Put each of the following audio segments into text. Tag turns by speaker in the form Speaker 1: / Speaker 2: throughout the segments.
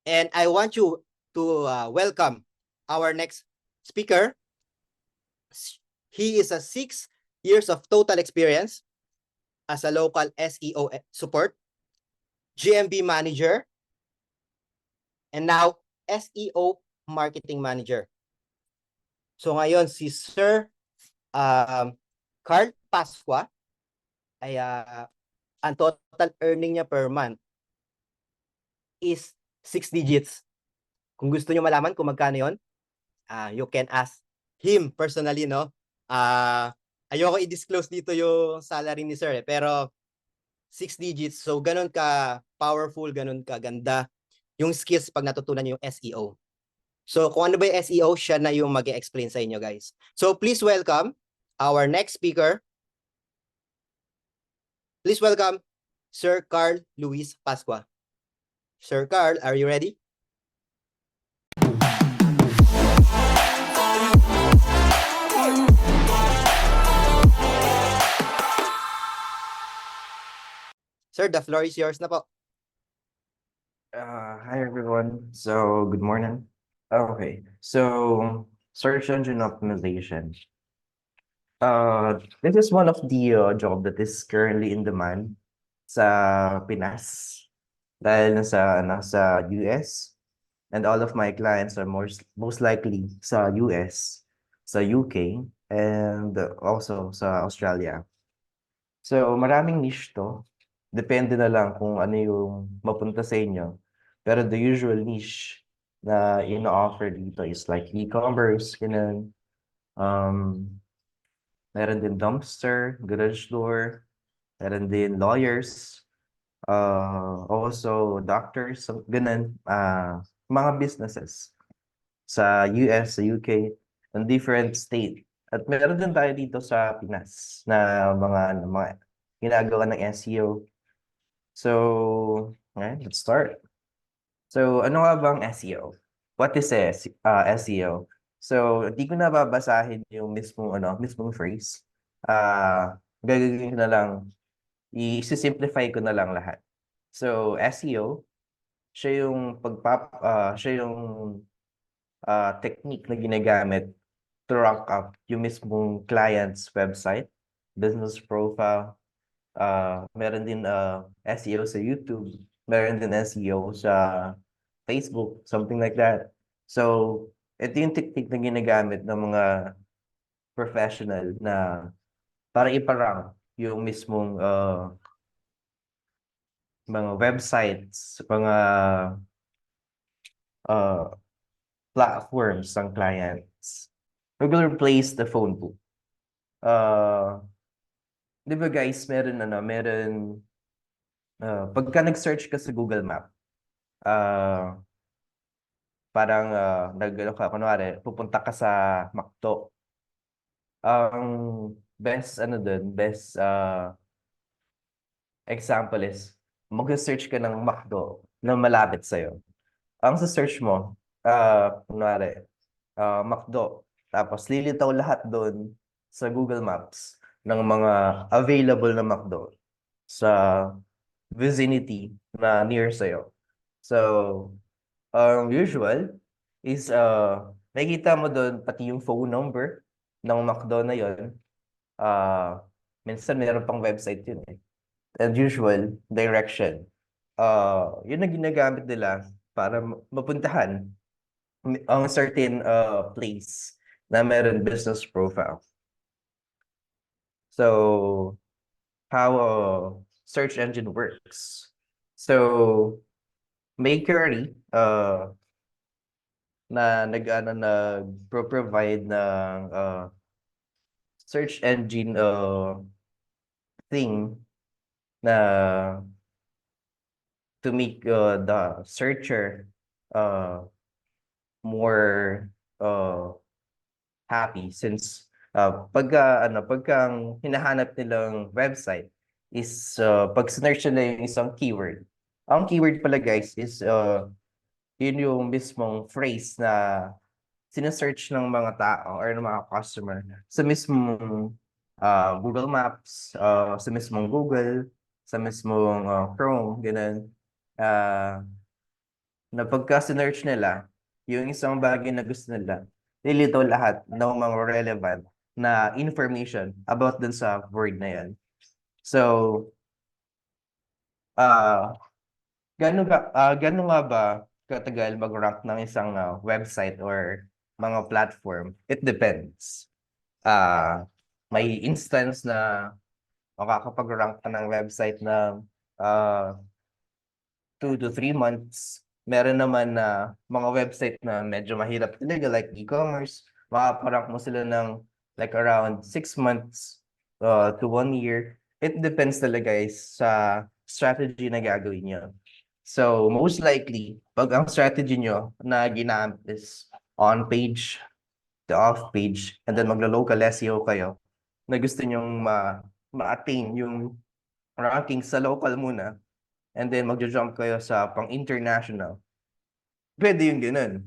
Speaker 1: And I want you to welcome our next speaker. He is a 6 years of total experience as a local SEO support, GMB manager, and now SEO marketing manager. So ngayon si Sir Carl Pasqua ay ang total earning niya per month is 6 digits. Kung gusto niyo malaman kung magkano 'yon, you can ask him personally, no? Ayoko i-disclose dito yung salary ni Sir, pero 6 digits. So ganun ka powerful, ganun ka ganda yung skills pag natutunan niyo yung SEO. So kung ano ba yung SEO, siya na yung mag-explain sa inyo, guys. So please welcome our next speaker. Please welcome Sir Carl Luis Pasqua. Sir Carl, are you ready? Sir, the floor is yours na po.
Speaker 2: Hi everyone. So good morning. Okay, so search engine optimization. This is one of the job that is currently in demand sa Pinas dahil nasa US, and all of my clients are most likely sa US, sa UK, and also sa Australia. So maraming niche to. Depende na lang kung ano yung mapunta sa inyo. Pero the usual niche na ino-offer dito is like e-commerce, ganun. Meron din dumpster, garage door, meron din lawyers, also doctors, so ganun. Mga businesses sa US, sa UK, and different state. At meron din tayo dito sa Pinas na mga ginagawa ng SEO. So, let's start. So, ano nga bang SEO? What is SEO? So, di ko na babasahin yung mismong phrase. Gagawin ko na lang, i-simplify ko na lang lahat. So, SEO, siya yung technique na ginagamit to rank up yung mismong client's website, business profile. Meron din SEO sa YouTube, meron din SEO sa Facebook, something like that. So, ito yung technique na ginagamit ng mga professional na para iparang yung mismong mga websites, mga platforms ng clients. We're gonna replace the phone book. Di ba guys, pagka nag-search ka sa Google Map, parang kunwari, pupunta ka sa McDo. Ang best example is, mag-search ka ng McDo na malapit sa'yo. Ang sa search mo, kunwari, McDo. Tapos lilitaw lahat doon sa Google Maps ng mga available na McDo sa vicinity na near sa'yo. So, usual is nakikita mo doon pati yung phone number ng McDo na yun. Minsan meron pang website yun eh. And usual, direction. Yun ang ginagamit nila para mapuntahan ang certain place na meron business profile. So, how search engine works. So, may query na nag-provide ng search engine thing na to make the searcher more happy, since pagka ang hinahanap nilang website is pag search nila yung isang keyword. Ang keyword pala guys is yun yung mismong phrase na sinesearch ng mga tao or ng mga customer sa mismong Google Maps, sa mismong Google, sa mismong Chrome, ganun. na pagka sinearch nila, yung isang bagay na gusto nila, lilitaw lahat ng mga relevant na information about dun sa word na yan. So, ah gano'n nga ba katagal mag-rank ng isang website or mga platform? It depends. May instance na makakapag-rank ka ng website ng ah 2 to 3 months. Meron naman na mga website na medyo mahirap talaga like e-commerce. Makaparank mo sila ng like around 6 months to 1 year. It depends talaga guys sa strategy na gagawin nyo. So most likely, pag ang strategy nyo na ginamit is on page, the off page, and then maglo-local SEO kayo, na gusto nyong ma-attain yung ranking sa local muna, and then magjo-jump kayo sa pang-international, pwede yung ganun.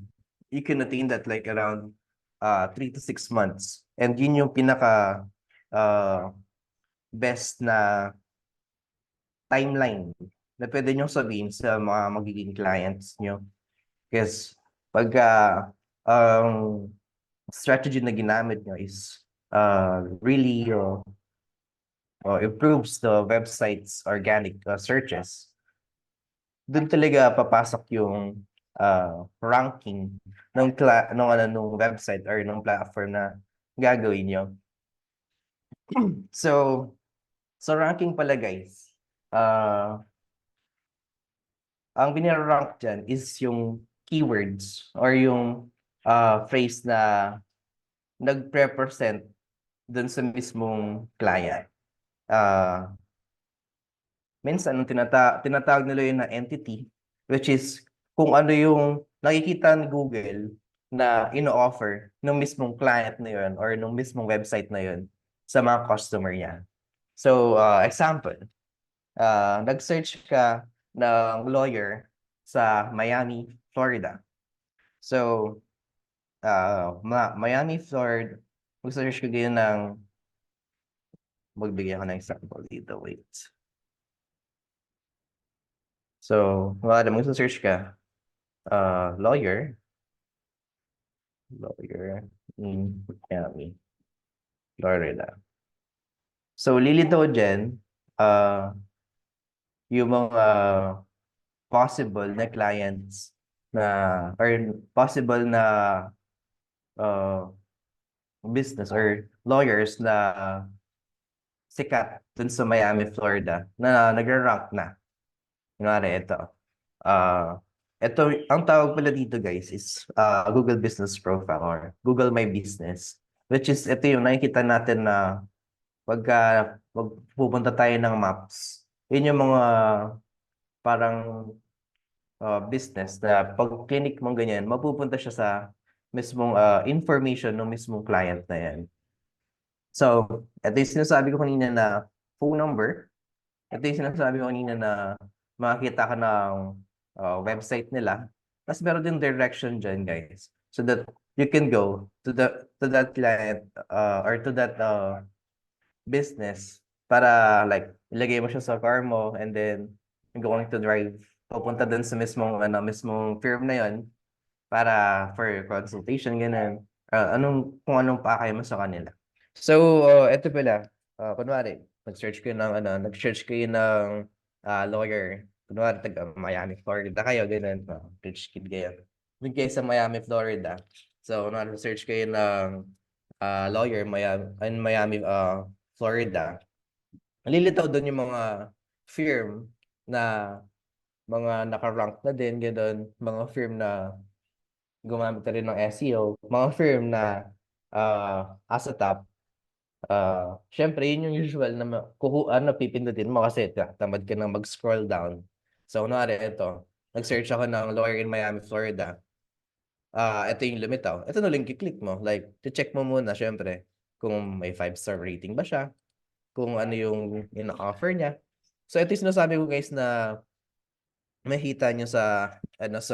Speaker 2: You can attain that like around 3 to 6 months. And yun yung pinaka uh, best na timeline na pwede nyo sabihin sa mga magiging clients nyo. Because pagka ang strategy na ginamit nyo is really improves the website's organic searches, doon talaga papasok yung ranking nung website or nung platform na gagawin nyo. So, sa ranking pala guys, ang binirank dyan is yung keywords or yung phrase na nagre-represent dun sa mismong client. Minsan tinatawag nila yun na entity, which is kung ano yung nakikita ni Google na ino-offer ng mismong client na yun or ng mismong website na yun sa mga customer niya. So, example, nag-search ka ng lawyer sa Miami, Florida. So, Miami, Florida, mag-search ka ganyan ng, magbigay ako ng example dito, wait. So, mag-search ka, lawyer in Miami, Florida. So, lilitaw dyan, yung mga possible na clients na, or possible na business or lawyers na sikat dun sa Miami, Florida na nagra-rank na. Kunwari, ito, ang tawag pala dito guys is Google Business Profile or Google My Business, which is ito yung nakikita natin na pagka pupunta tayo ng maps, yun yung mga parang business na pag clinic mong ganyan, mapupunta siya sa mismong information ng mismong client na yan. So, ito yung sinasabi ko kanina na phone number. Ito yung sinasabi ko kanina na makakita ka ng website nila. Tapos meron din direction dyan, guys. So that you can go to that client or to that business para like ilagay mo siya sa car mo and then you're going to drive papunta dun sa mismong firm na yon para for consultation, ganun. Kung anong pakay mo sa kanila. So, eto pala, kunwari, nag-search kayo ng lawyer. Kunwari, taga Miami, Florida kayo, ganun. Rich kid kayo. Doon kayo sa Miami, Florida. So, kunwari, search kayo ng lawyer in Miami, Florida. Malilitaw doon yung mga firm na mga naka-rank na din, ganun. Mga firm na gumamit na rin ng SEO, mga firm na as a top, syempre yun yung usual na pipindutin mo kasi tamad ka nang mag-scroll down. So, kunwari, ito, nag-search ako ng lawyer in Miami, Florida. Ito yung lumitaw. Ito na lang i-click mo. Like, check mo muna, syempre, kung may 5-star rating ba siya, kung ano yung offer niya. So, ito yung sinasabi ko guys na makita nyo sa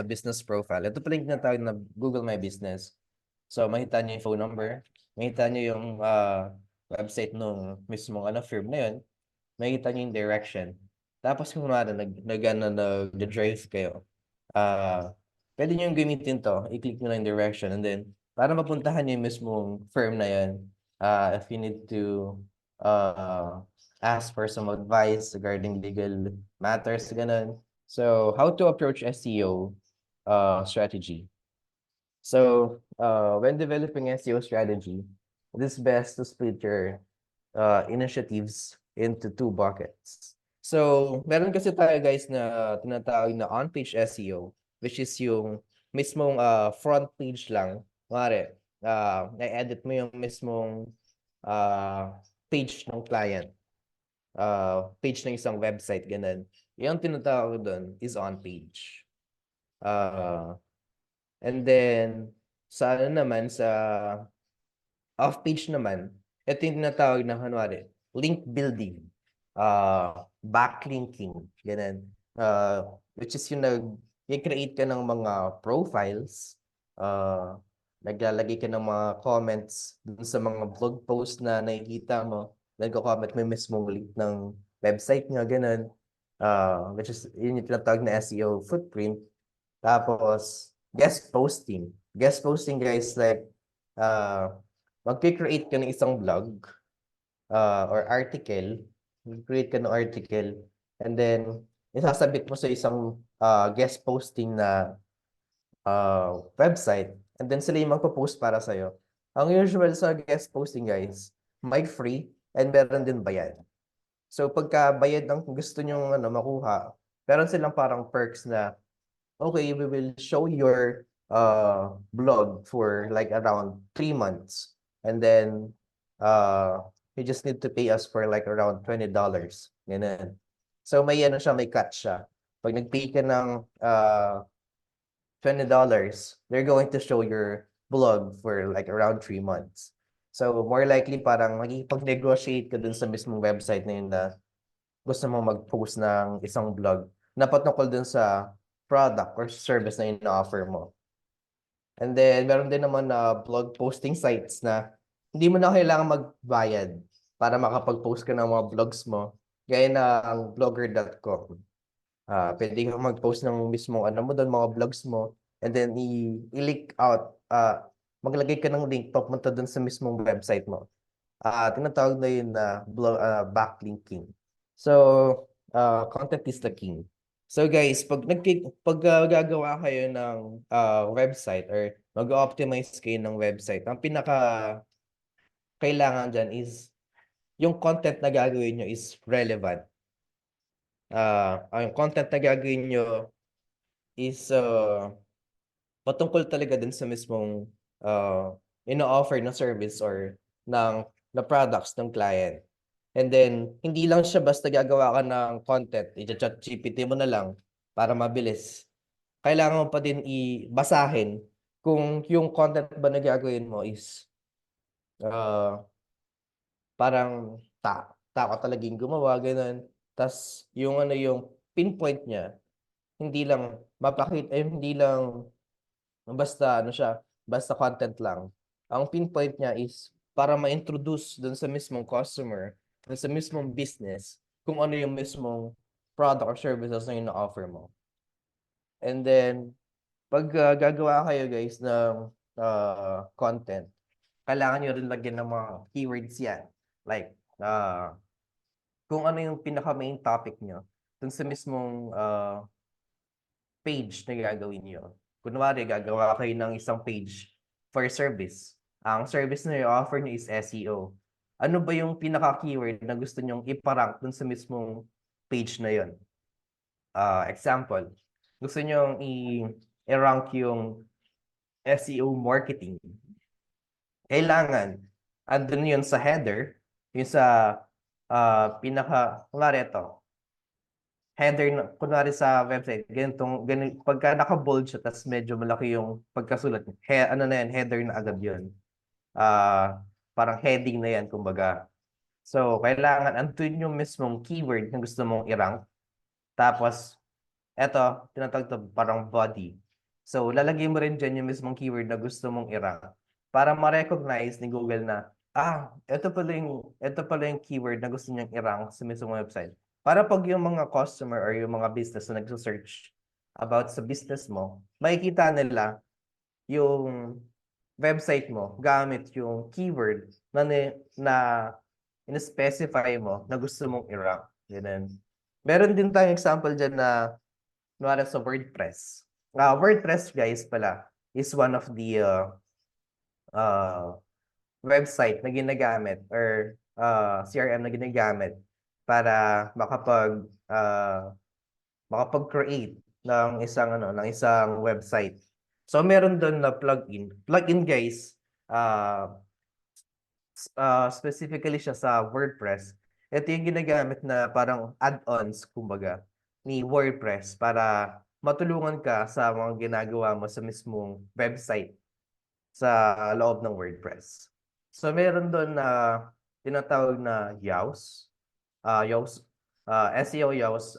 Speaker 2: business profile. Ito pala yung tinatawag na Google My Business. So, makita nyo yung phone number, makita nyo yung website nung mismong firm na yun, makita nyo yung direction. Tapos kung nag-drive kayo, pwede nyo yung gamitin to, i-click nyo lang yung direction, and then, para mapuntahan nyo yung mismong firm na yan, if you need to ask for some advice regarding legal matters, ganun. So, how to approach SEO strategy. So, when developing SEO strategy, it is best to split your initiatives into two buckets. So, meron kasi tayo guys na tinatawag na on-page SEO, which is yung mismong front page lang. Kunwari, na-edit mo yung mismong page ng client, page ng isang website, ganun. Yung tinatawag doon is on-page. And then, sa ano naman, sa off-page naman, ito yung tinatawag na kunwari, link building, backlinking, ganun. Which is yung i-create ka ng mga profiles, naglalagay ka ng mga comments dun sa mga blog post na nakikita mo, nagko-comment mo yung mismong link ng website nyo, ganun. Which is, yun yung tinatawag na SEO footprint. Tapos, guest posting. Guest posting, guys, like, mag-create ka ng isang blog or article, mag-create ka ng article, and then isasabit mo sa isang guest posting na website, and then sila yung magpo-post para sa'yo. Ang usual sa guest posting, guys, may free and meron din bayad. So pagka bayad ang gusto nyo makuha, meron silang parang perks na, okay, we will show your blog for like around 3 months. And then, you just need to pay us for like around $20. Ganun. So may siya, may cut siya. Pag nag-pay ka ng $20, they're going to show your blog for like around 3 months. So more likely parang magkipag-negotiate ka dun sa mismong website na yun na gusto mo mag-post ng isang blog na patungkol dun sa product or service na ina-offer mo. And then, meron din naman na blog posting sites na hindi mo na kailangan magbayad para makapag-post ka ng mga blogs mo. Gaya ng blogger.com. Pwede kang mag-post ng mismong mo doon, mga blogs mo, and then i-link out, maglagay ka ng link papunta doon sa mismong website mo. Tinatawag na yun na backlinking. So, content is the king. So guys, pag gagawa kayo ng website or mag-optimize kayo ng website, ang pinaka kailangan dyan is yung content na gagawin nyo is relevant. Ang content na gagawin nyo is patungkol talaga din sa mismong ino-offer na service or na products ng client. And then, hindi lang siya basta gagawa ka ng content, i-chat GPT mo na lang para mabilis. Kailangan mo pa din i-basahin kung yung content ba na gagawin mo is parang tao talagang gumawa, ganun. Tas yung yung pinpoint niya, hindi lang mapakita, hindi lang basta siya, basta content lang. Ang pinpoint niya is para ma-introduce dun sa mismong customer, dun sa mismong business, kung ano yung mismong product or services na ina-offer mo. And then, pag gagawa kayo guys ng content, kailangan nyo rin lagyan ng mga keywords yan. Like, kung ano yung pinaka-main topic nyo dun sa mismong page na gagawin nyo. Kunwari, gagawa kayo ng isang page for service. Ang service na i-offer nyo is SEO. Ano ba yung pinaka-keyword na gusto nyong iparank dun sa mismong page na yon? Example, gusto nyong i-rank yung SEO marketing. Kailangan, andun yun sa header, yung sa kunwari ito, header, kunwari sa website, ganito, pagka naka-bold siya, tas medyo malaki yung pagkasulat, header na agad yun. Parang heading na yan, kumbaga. So, kailangan andun yung mismong keyword na gusto mong i-rank. Tapos, eto, tinatawag to parang body. So, lalagay mo rin dyan yung mismong keyword na gusto mong i-rank para ma-recognize ni Google na, ito pala yung keyword na gusto niyang i-rank sa mismong website. Para pag yung mga customer or yung mga business na nagsa-search about sa business mo, makikita nila yung website mo gamit yung keyword na in-specify mo na gusto mong i-rank. Ganun. Meron din tayong example dyan na kunwari sa WordPress. WordPress, guys, pala, is one of the website na ginagamit or CRM na ginagamit para makapag-create ng isang website. So meron doon na plugin. Plugin, guys, specifically siya sa WordPress. Ito yung ginagamit na parang add-ons, kumbaga, ni WordPress para matulungan ka sa mga ginagawa mo sa mismong website sa loob ng WordPress. So meron doon na tinatawag na YAWS, SEO YAWS,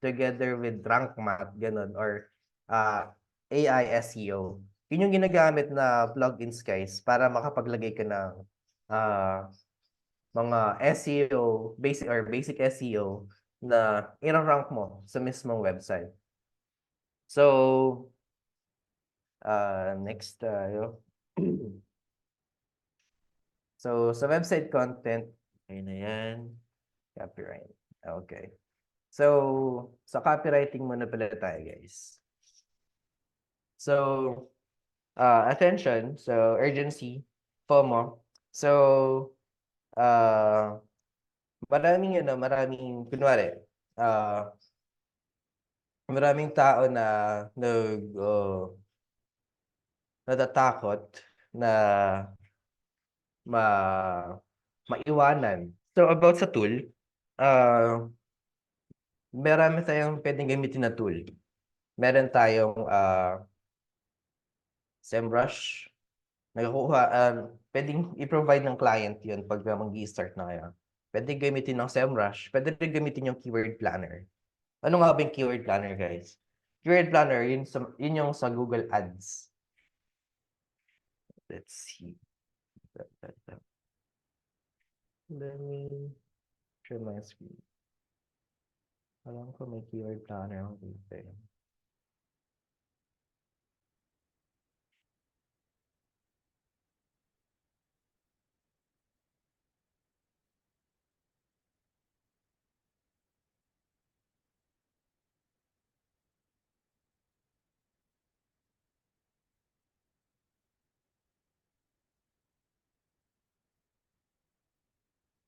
Speaker 2: together with RankMath, ganun, or AI SEO. Yun yung ginagamit na plugins, guys, para makapaglagay ka ng mga SEO, basic SEO na i-rank mo sa mismong website. So, next tayo. So, sa website content, ayun na yan. Copyright. Okay. So, sa copywriting muna pala tayo, guys. So, attention. So, urgency. FOMO. So, maraming, kunwari, maraming tao na natatakot na maiwanan. So, about sa tool, marami tayong pwedeng gamitin na tool. Meron tayong SEMrush. Pwedeng i-provide ng client yun pag mag-i-start na kayo. Pwede gamitin ng SEMrush. Pwede rin gamitin yung keyword planner. Ano nga ba yung keyword planner, guys? Keyword planner, yun yung sa Google Ads. Let's see. Let me share my screen. Alam ko may keyword planner ako dito.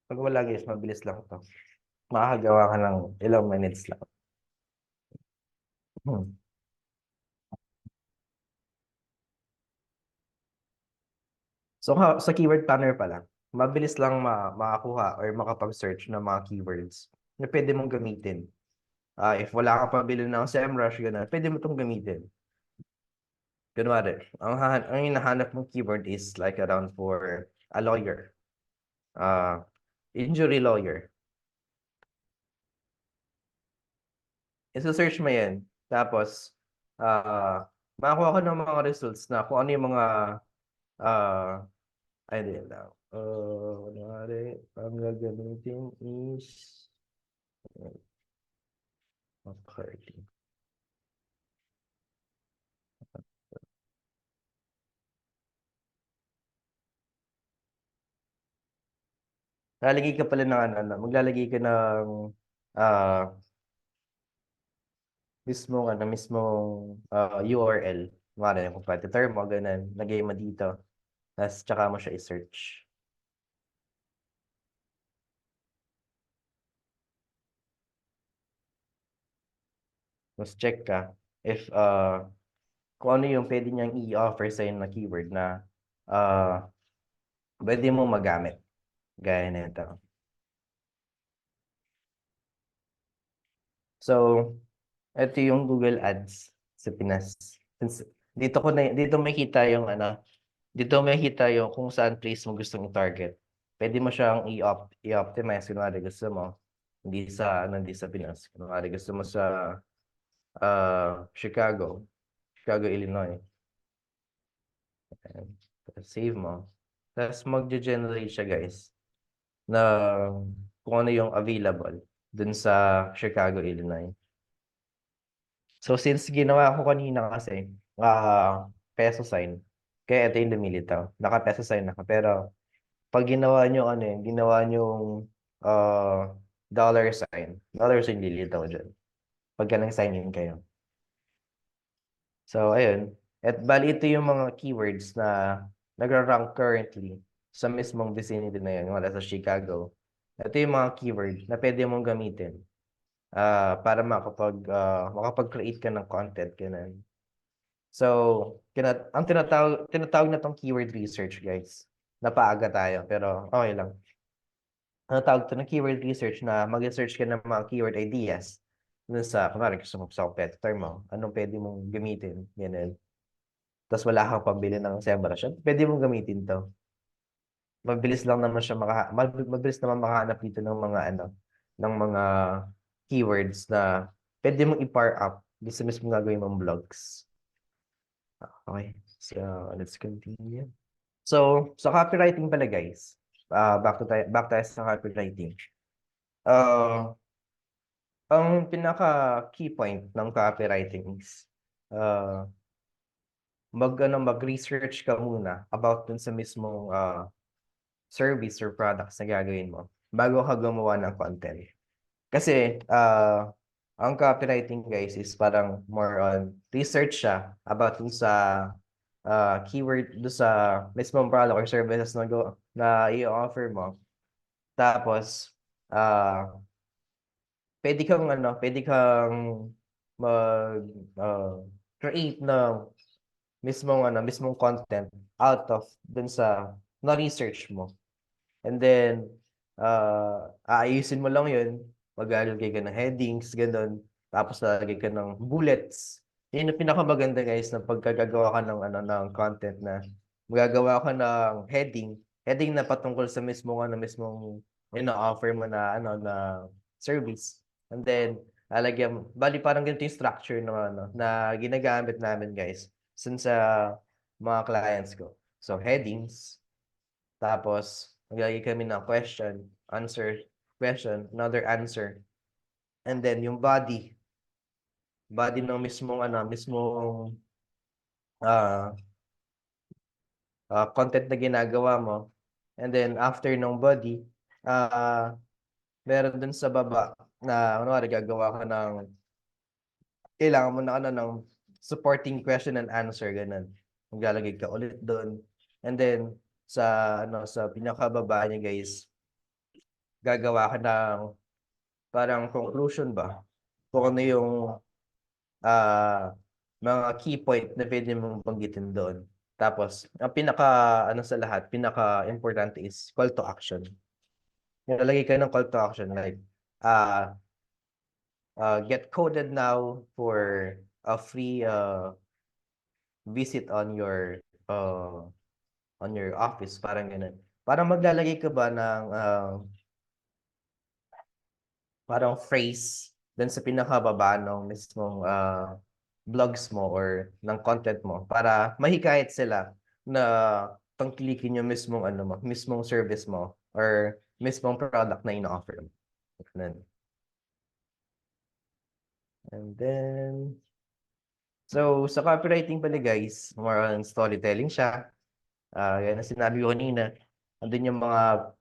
Speaker 2: Pag wala, guys, mabilis lang to. Makakagawa ka ng ilang minutes lang. So, sa keyword planner pala, mabilis lang makakuha or makapag-search ng mga keywords na pwede mong gamitin. If wala ka pabili ng SEMrush, gano'n, pwede mo itong gamitin. Kunwari, ang hinahanap mong keyword is like around for a lawyer. Injury lawyer. Isa-search mo yan. Tapos, makakuha ka ng mga results na kung ano yung mga ay, hindi lang. Kunwari, ang gagamitin is McCarthy. Lalagay ka pala ng maglalagay ka ng mismong URL. Mara yung competitor mo, ganun. Lagay mo dito. Tapos tsaka mo siya i-search. Tapos check ka if kung ano yung pwede niyang i-offer sa'yo na keyword na pwede mo magamit. Gaya nito. So, ito yung Google Ads sa Pinas. Dito makita yung dito makita yung kung saan place mo gustong i-target. Pwede mo siyang i-optimize kunwari gusto mo hindi sa Pinas. Kunwari gusto mo sa Chicago, Illinois. Ayan. Save mo. Tapos magge-generate siya, guys, na kung ano yung available dun sa Chicago, Illinois. So since ginawa ko kanina kasi peso sign, kaya ito yung lumilitaw. Naka-peso sign ako. Pero pag ginawa nyo ano yun, ginawa nyo dollar sign lilitaw dyan. Pagka nag-sign in kayo. So ayun. At bali ito yung mga keywords na nagra-rank currently sa mismong vicinity na yun, wala sa Chicago. Ito yung mga keyword na pwede mong gamitin para makapag-create ka ng content, ganun. So, ang tinatawag na tong keyword research, guys. Napaaga tayo, pero okay lang. Ang tawag to ng keyword research na mag-research ka ng mga keyword ideas dun sa, kunwari, gusto mo sa competitor mo, anong pwede mong gamitin, ganun. Tapos wala kang pambili ng SEMrush, pwede mong gamitin to. Mabilis lang naman siya mabilis naman makahanap dito ng mga ng mga keywords na pwede mong i-pair up dito sa mismo gagawin mong vlogs. Okay. So, let's continue. So, sa copywriting pala guys, back tayo sa copywriting. Ang pinaka key point ng copywriting is mag-research ka muna about dun sa mismong service or products na gagawin mo bago ka gumawa ng content. Kasi ang copywriting guys is parang more on research siya about dun sa keyword dun sa mismong product or services na i-offer mo. Tapos pwede kang mag create ng mismong content out of dun sa na-research mo. And then, aayusin mo lang yun. Maglalagay ka ng headings, gano'n. Tapos lalagay ka ng bullets. Yun yung pinakamaganda guys na pagkagagawa ka ng content na magagawa ka ng heading na patungkol sa mismong ina-offer mo na service. And then, bali parang ganito yung structure na ginagamit namin guys sa mga clients ko. So, headings, tapos maglagay kami ng question, answer, question, another answer. And then yung body ng mismong content na ginagawa mo. And then after ng body, meron dun sa baba na kunwari gagawa ka kailangan mo na ng supporting question and answer, ganun. Maglalagay ka ulit doon. And then sa pinakababa niya guys, gagawa ka ng parang conclusion ba? Kung ano yung mga key point na pwede mong banggitin doon. Tapos, ang pinaka-importante is call to action. Nilalagay ka ng call to action like, get coded now for a free visit on your office, parang ganun. Parang maglalagay ka ba ng parang phrase dun sa pinakababa ng mismong vlogs mo or ng content mo para mahikayat sila na tangkilikin yung mismong service mo or mismong product na ino-offer mo. Ganun. And then, so sa copywriting pala guys, more on storytelling siya. Yan ang sinabi ko kanina. Andun yung mga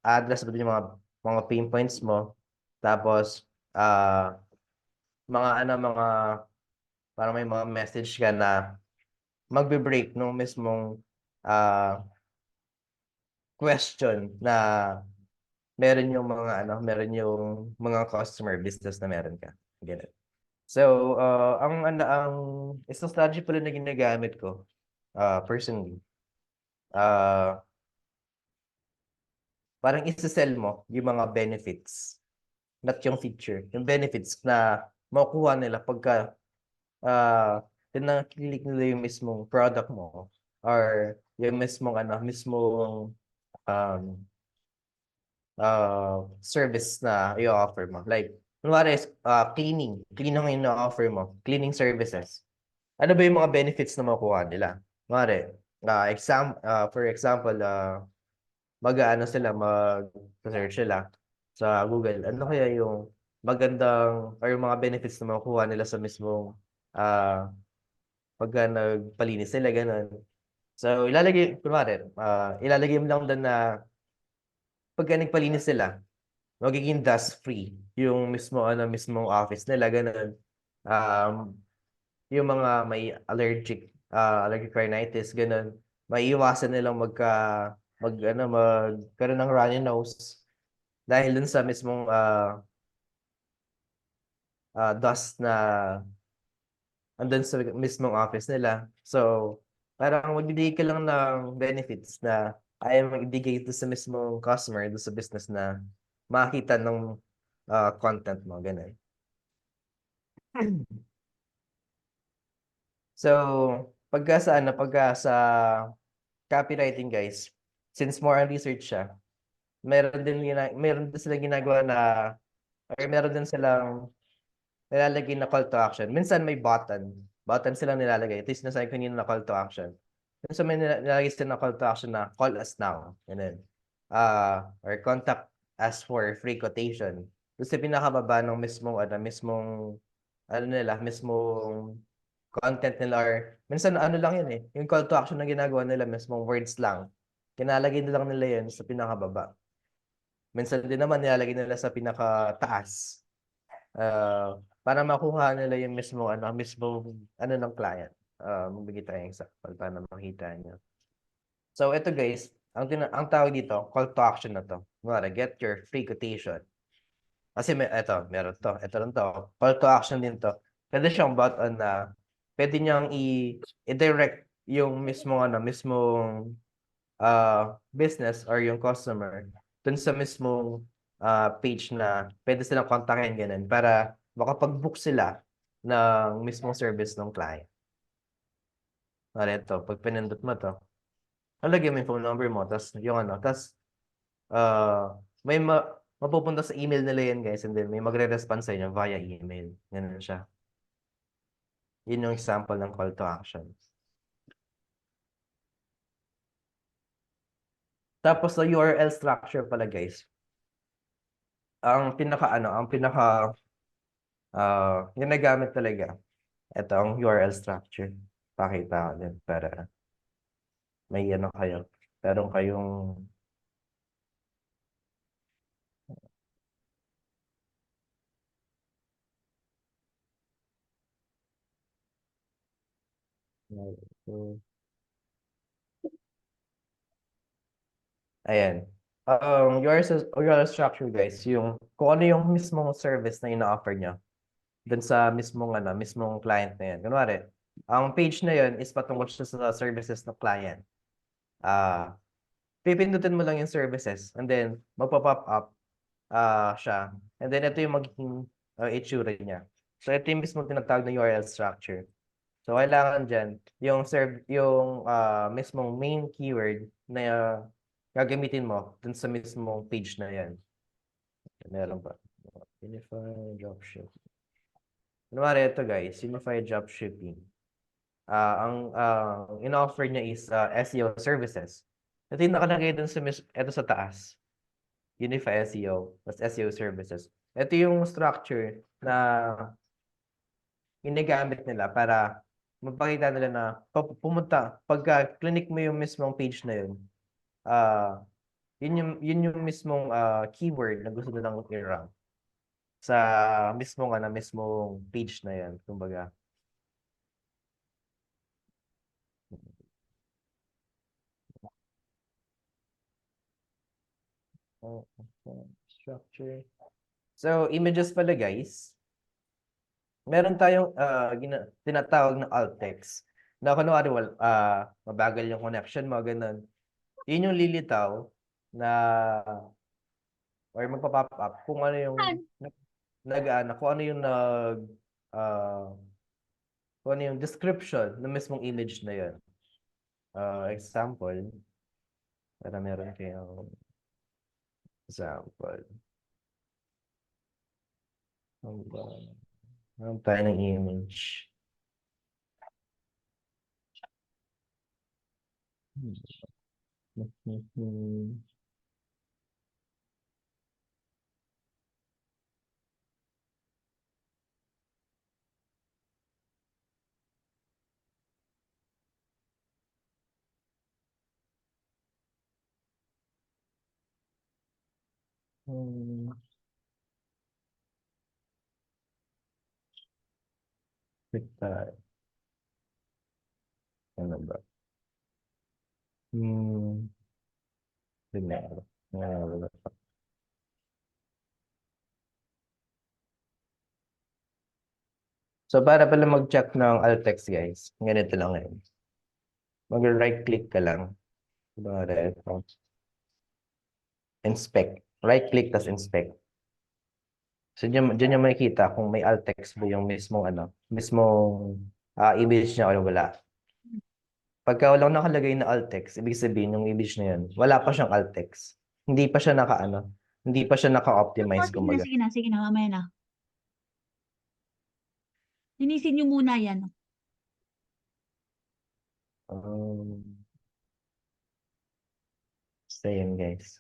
Speaker 2: address, andun yung mga pain points mo. Tapos, mga parang may mga message ka na magbe-break nung mismong question na meron yung mga customer business na meron ka. Ganun. So, ang isang strategy pala na ginagamit ko, personally, parang isa-sell mo yung mga benefits, not yung feature, yung benefits na makukuha nila pagka kilik nila yung mismong product mo or yung mismong service na i-offer mo. Like, kunwari, cleaning ang ino-offer mo, cleaning services. Ano ba yung mga benefits na makukuha nila? Kunwari, for example, mag-search sila sa Google. Ano kaya yung magandang or yung mga benefits na makukuha nila sa mismong pagka nagpalinis sila, ganun. So, ilalagay mo lang doon na pagka nagpalinis sila, magiging dust-free yung mismong office nila, ganun. Um, yung mga may allergic rhinitis, ganun, maiiwasan nilang magkaroon ng runny nose dahil dun sa mismong dust na andun sa mismong office nila. So, parang magbibigay ka lang ng benefits na ayaw magbigay ito sa mismong customer, doon sa business na makakita ng content mo, ganun. So, pagka sa copywriting, guys, since more on research siya, meron din silang ginagawa na, or meron din silang nilalagay na call to action. Minsan may button silang nilalagay. Ito yung sinasabi ko kanina na call to action. Minsan may nilalagay sila na call to action na call us now. Ganun. Or contact us for free quotation. Doon sa pinakababa ng mismong content nila, or minsan ano lang yun eh. Yung call to action na ginagawa nila, mismong words lang. Kinalagay na lang nila yun sa pinakababa. Minsan din naman nilalagay nila sa pinakataas. Para makuha nila yung mismo ng client. Magbigay tayong example para makita niyo. So ito guys, ang tawag dito, call to action na to. Kunwari, get your free quotation. Kasi meron to. Ito lang to. Call to action din to. Pwede siyang button na pwede niyang i-direct yung mismong business or yung customer dun sa mismong page na pwede silang kontakin, ganun, para makapag-book sila ng mismong service ng client. Ito, pag pinindot mo to, lalagyan mo yung phone number mo, tas may mapupunta sa email nila yan, guys, and then may magre-respond sa inyo via email. Ganun siya. Yun yung example ng call to action. Tapos sa URL structure pala, guys. Ang pinaka ginagamit talaga. Ito ang URL structure. Pakita ko din para may kayo. Meron kayong ayan. URL structure, guys, yung kung ano yung mismong service na ina-offer nyo dun sa mismong client na yan. Kunwari, ang page na yun is patungkol siya sa services ng client. Pipindutin mo lang yung services and then magpa-pop up siya. And then ito yung magiging itsura niya. So ito yung mismo tinatawag na URL structure. So kailangan dyan, yung mismong main keyword na gagamitin mo dun sa mismong page na yan. Meron pa. Unified Dropshipping. Kunwari ito, guys, Unified Dropshipping. Ang in-offer niya is SEO services. Ito yung nakalagay dun ito sa taas. Unify SEO, plus SEO services. Ito yung structure na ginagamit nila para magpakita nila na pagka clinic mo yung mismong page na yun, yun yung mismong keyword na gusto nilang i-rank sa mismong page na yan, kumbaga. Structure. So, images pala, guys. Meron tayong tinatawag na alt text. Na kunwari, mabagal yung connection mo, ganun. Yun yung lilitaw na or magpa-pop up kung ano yung kung ano yung ah, kung ano yung description ng mismong image na yun. Example, para meron kayong example. Meron tayo ng image. Hmm. Twitter. Ano ba? Hmm. Dinero. So, para pala mag-check ng alt text, guys, ganito lang ngayon. Mag-right click ka lang. Kunwari, ito. Inspect. Right click, tas inspect. So, dyan yung makikita kung may alt text ba yung mismong, mismong image niya o wala. Pagka walang nakalagay na alt text, ibig sabihin yung image na yun, wala pa siyang alt text. Hindi pa siya hindi pa siya naka-optimize,
Speaker 3: Sige na,
Speaker 2: kumbaga.
Speaker 3: sige na, sige na, mamaya na. Linisin niyo muna yan.
Speaker 2: So, yun, guys.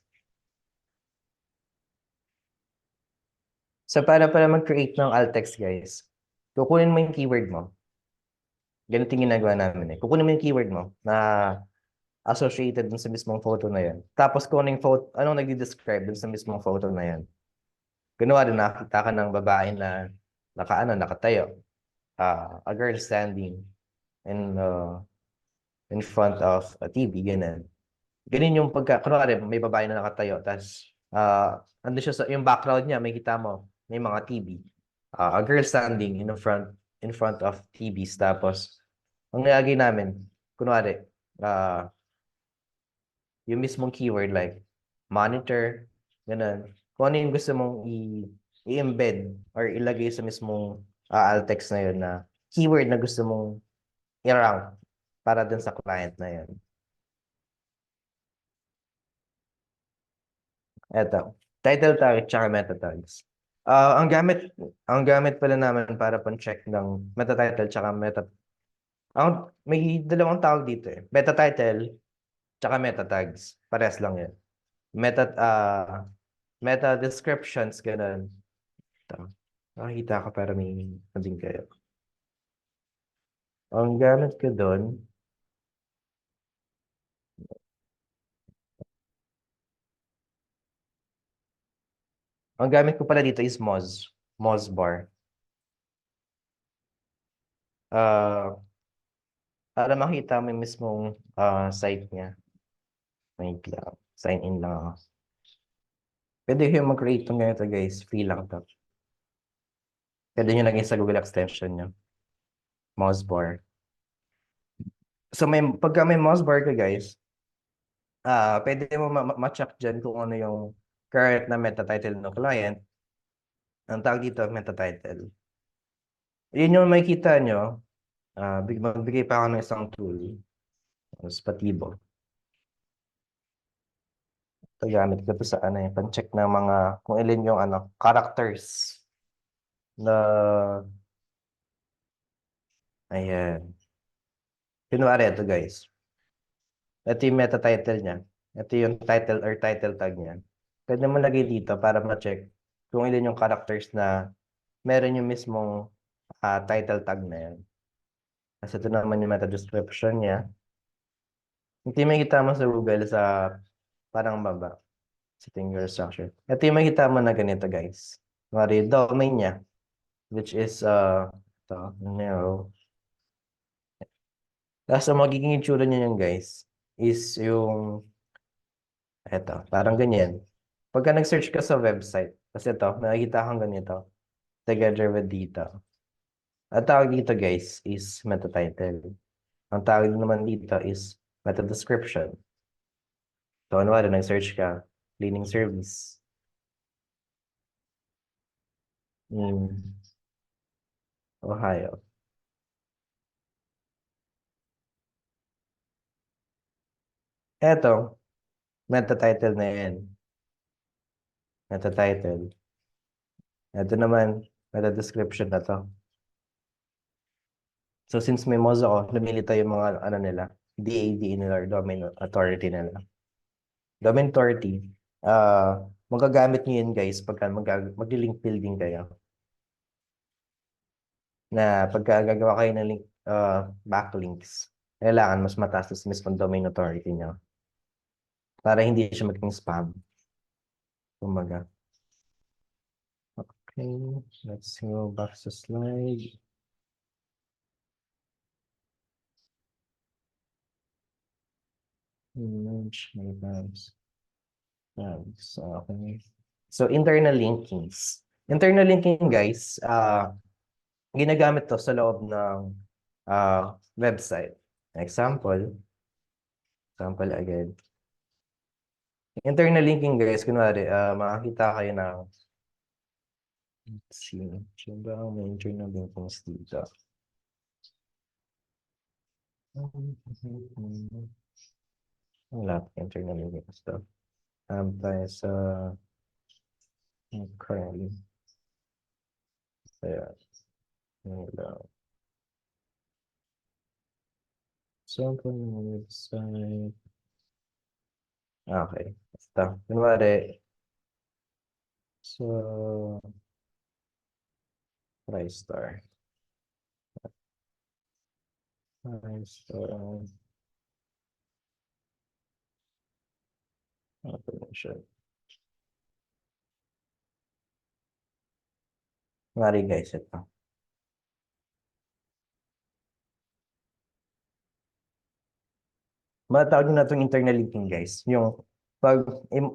Speaker 2: So, para mag-create ng alt text, guys, kukunin mo yung keyword mo. Ganito yung ginagawa namin eh. Kukunin mo yung keyword mo na associated dun sa mismong photo na yan. Tapos kung anong photo, anong nagdi-describe dun sa mismong photo na yan. Kunwari, nakita ka ng babae na nakatayo. A girl standing in front of a TV, ganun. Ganun yung kunwari, may babae na nakatayo, tapos, ando siya yung background niya, may kita mo, may mga TV. A girl standing in front of TVs, tapos, ang nilagay namin, kunwari, yung mismong keyword like monitor, ganun. Kung ano yung gusto mong i-embed or ilagay sa mismong alt text na yun na keyword na gusto mong i-rank para dun sa client na yun. Eto, title tag at meta tags. Ang gamit pala namin para pang-check ng meta title tsaka may dalawang tawag dito eh. Meta title tsaka meta tags. Pares lang yan. Meta descriptions, ganun. Ito. Nakikita ka para may din kayo. Ang gamit ko doon, ang gamit ko pala dito is Mozbar. Para makita mo yung mismong site niya. Wait lang. Sign in lang ako. Pwede kayo mag-create ng ganito, guys. Free lang to. Pwede nyo lagay sa Google extension nyo. Mozbar. So, pagka may Mozbar ka, guys, pwede mo ma-check dyan kung ano yung current na meta title ng client. Ang tawag dito, meta title. Yun yung makikita nyo. Magbigay pa ako ng isang tool. Spatibo. Ito gamit ko to sa pan-check ng mga, kung ilan yung characters na, ayan. Kunwari ito, guys. Ito yung meta title niya. Ito yung title or title tag niya. Pwede mo lagay dito para ma-check kung ilan yung characters na meron yung mismong title tag na yan. Kasi ito naman yung meta description niya. Hindi makikita mo sa Google sa parang baba. Sa finger structure. Ito yung makikita mo na ganito, guys. Kunwari, domain niya, which is ito, narrow. Tapos ang magiging itsura niya yan, guys, is yung eto, parang ganyan. Pagka nag-search ka sa website, kasi ito, makikita kang ganito, together with dito. Ang tawag dito, guys, is meta title. Ang tawag naman dito is meta description. So, ano ba, nag-search ka, cleaning service. Ohio. Eto, meta title na yan. Meta title. Ito naman, meta description na to. So, since may mouse ako, lumilita yung mga nila, DAD nila or domain authority nila. Domain authority, magagamit nyo yun, guys, pagka mag-link building kayo. Na pagka gagawa kayo ng link, backlinks, kailangan mas mataas sa mismong domain authority nyo. Para hindi siya maging spam. Kumaga. Okay, let's go back to slide. Image, my tabs. Tabs, okay. So, internal linkings. Internal linking, guys, ginagamit to sa loob ng website. Example again. Internal linking, guys, kunwari, makakita kayo ng, let's see, sino ba ang may internal linkings dito? Wala pa internal linkings to. Tayo sa currently. Kaya, yun lang. Sample ng website. Okay. Basta. Kunwari, so, TriStar. TriStar. Ano ba siya? Kunwari, guys, ito. Matawag na itong internal linking, guys. Yung pag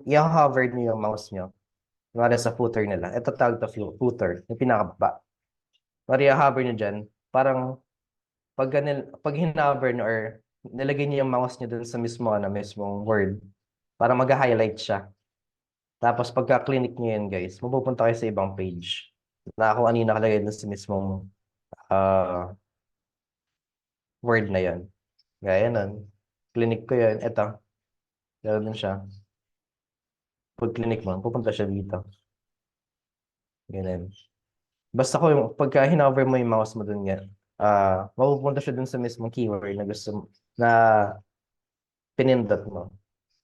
Speaker 2: i-hover niyo yung mouse niyo, kunwari sa footer nila, ito tawag to footer, yung pinakababa. Kunwari i-hover niyo dyan, parang pag hinover niyo or nilagay niyo yung mouse niyo dun sa mismong word, para mag-highlight siya. Tapos pagka-click niyo yan, guys, mapupunta kayo sa ibang page na kung ano yung nakalagay dun sa mismong word na yan. Gaya nun. Clinic ko yan. Ito. Ganoon din siya. Pag clinic mo, pupunta siya dito. Ganun. Basta ko yung pagka hinover mo yung mouse mo dun nga, mapupunta siya dun sa mismong keyword na gusto na pinindot mo.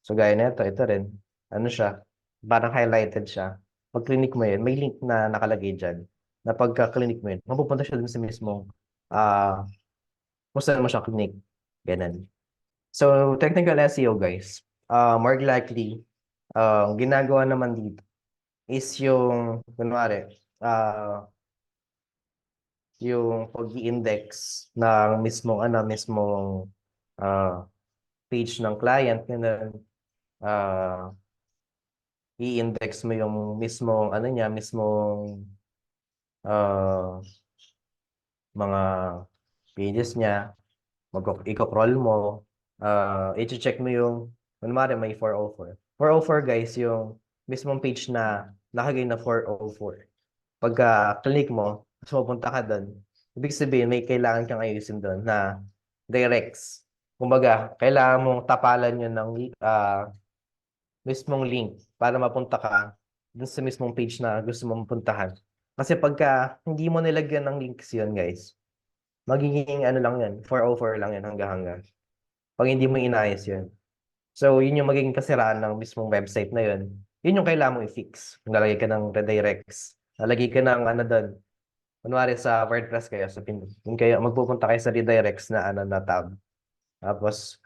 Speaker 2: So gaya nito, ito rin. Ano siya? Parang highlighted siya. Pag clinic mo yun, may link na nakalagay dyan. Na pagka clinic mo yun, mapupunta siya dun sa mismong kung saan mo siya clinic. Ganun. So, technical SEO, guys, more likely, ginagawa naman dito is yung, kunwari, yung pag-i-index ng mismong page ng client, ganun, i-index mo yung mismong, ano niya, mismong mga pages niya, i-crawl mo, i-check mo yung, kunwari may 404. 404, guys, yung mismong page na nakagay na 404. Pagka click mo, tapos mapunta ka doon, ibig sabihin may kailangan kang ayusin doon na directs. Kumbaga, kailangan mong tapalan yun ng mismong link para mapunta ka dun sa mismong page na gusto mong puntahan. Kasi pagka hindi mo nilagyan ng links yun, guys, magiging ano lang yan, 404 lang yan hanggang. Pag hindi mo inayos yun. So, yun yung magiging kasiraan ng mismong website na yun. Yun yung kailangan mo i-fix. Lalagay ka ng redirects. Lalagay ka ng ano doon. Kunwari sa WordPress kayo, yun kayo, magpupunta kayo sa redirects na ano na tab. Tapos,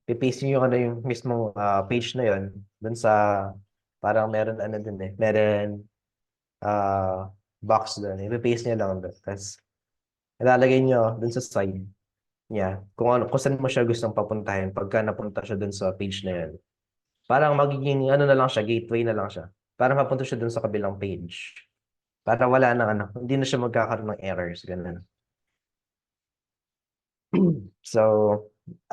Speaker 2: pipaste nyo ano yung mismong page na yun doon sa parang meron ano dun eh. Meron box doon. Ipipaste nyo lang doon. Tapos, ilalagay nyo doon sa side niya kung saan mo siya gustong papuntahin pagka napunta siya doon sa page na yun. Parang magiging ano na lang siya, gateway na lang siya. Para mapunta siya doon sa kabilang page. Para wala nang ano, hindi na siya magkakaroon ng errors, ganun. So,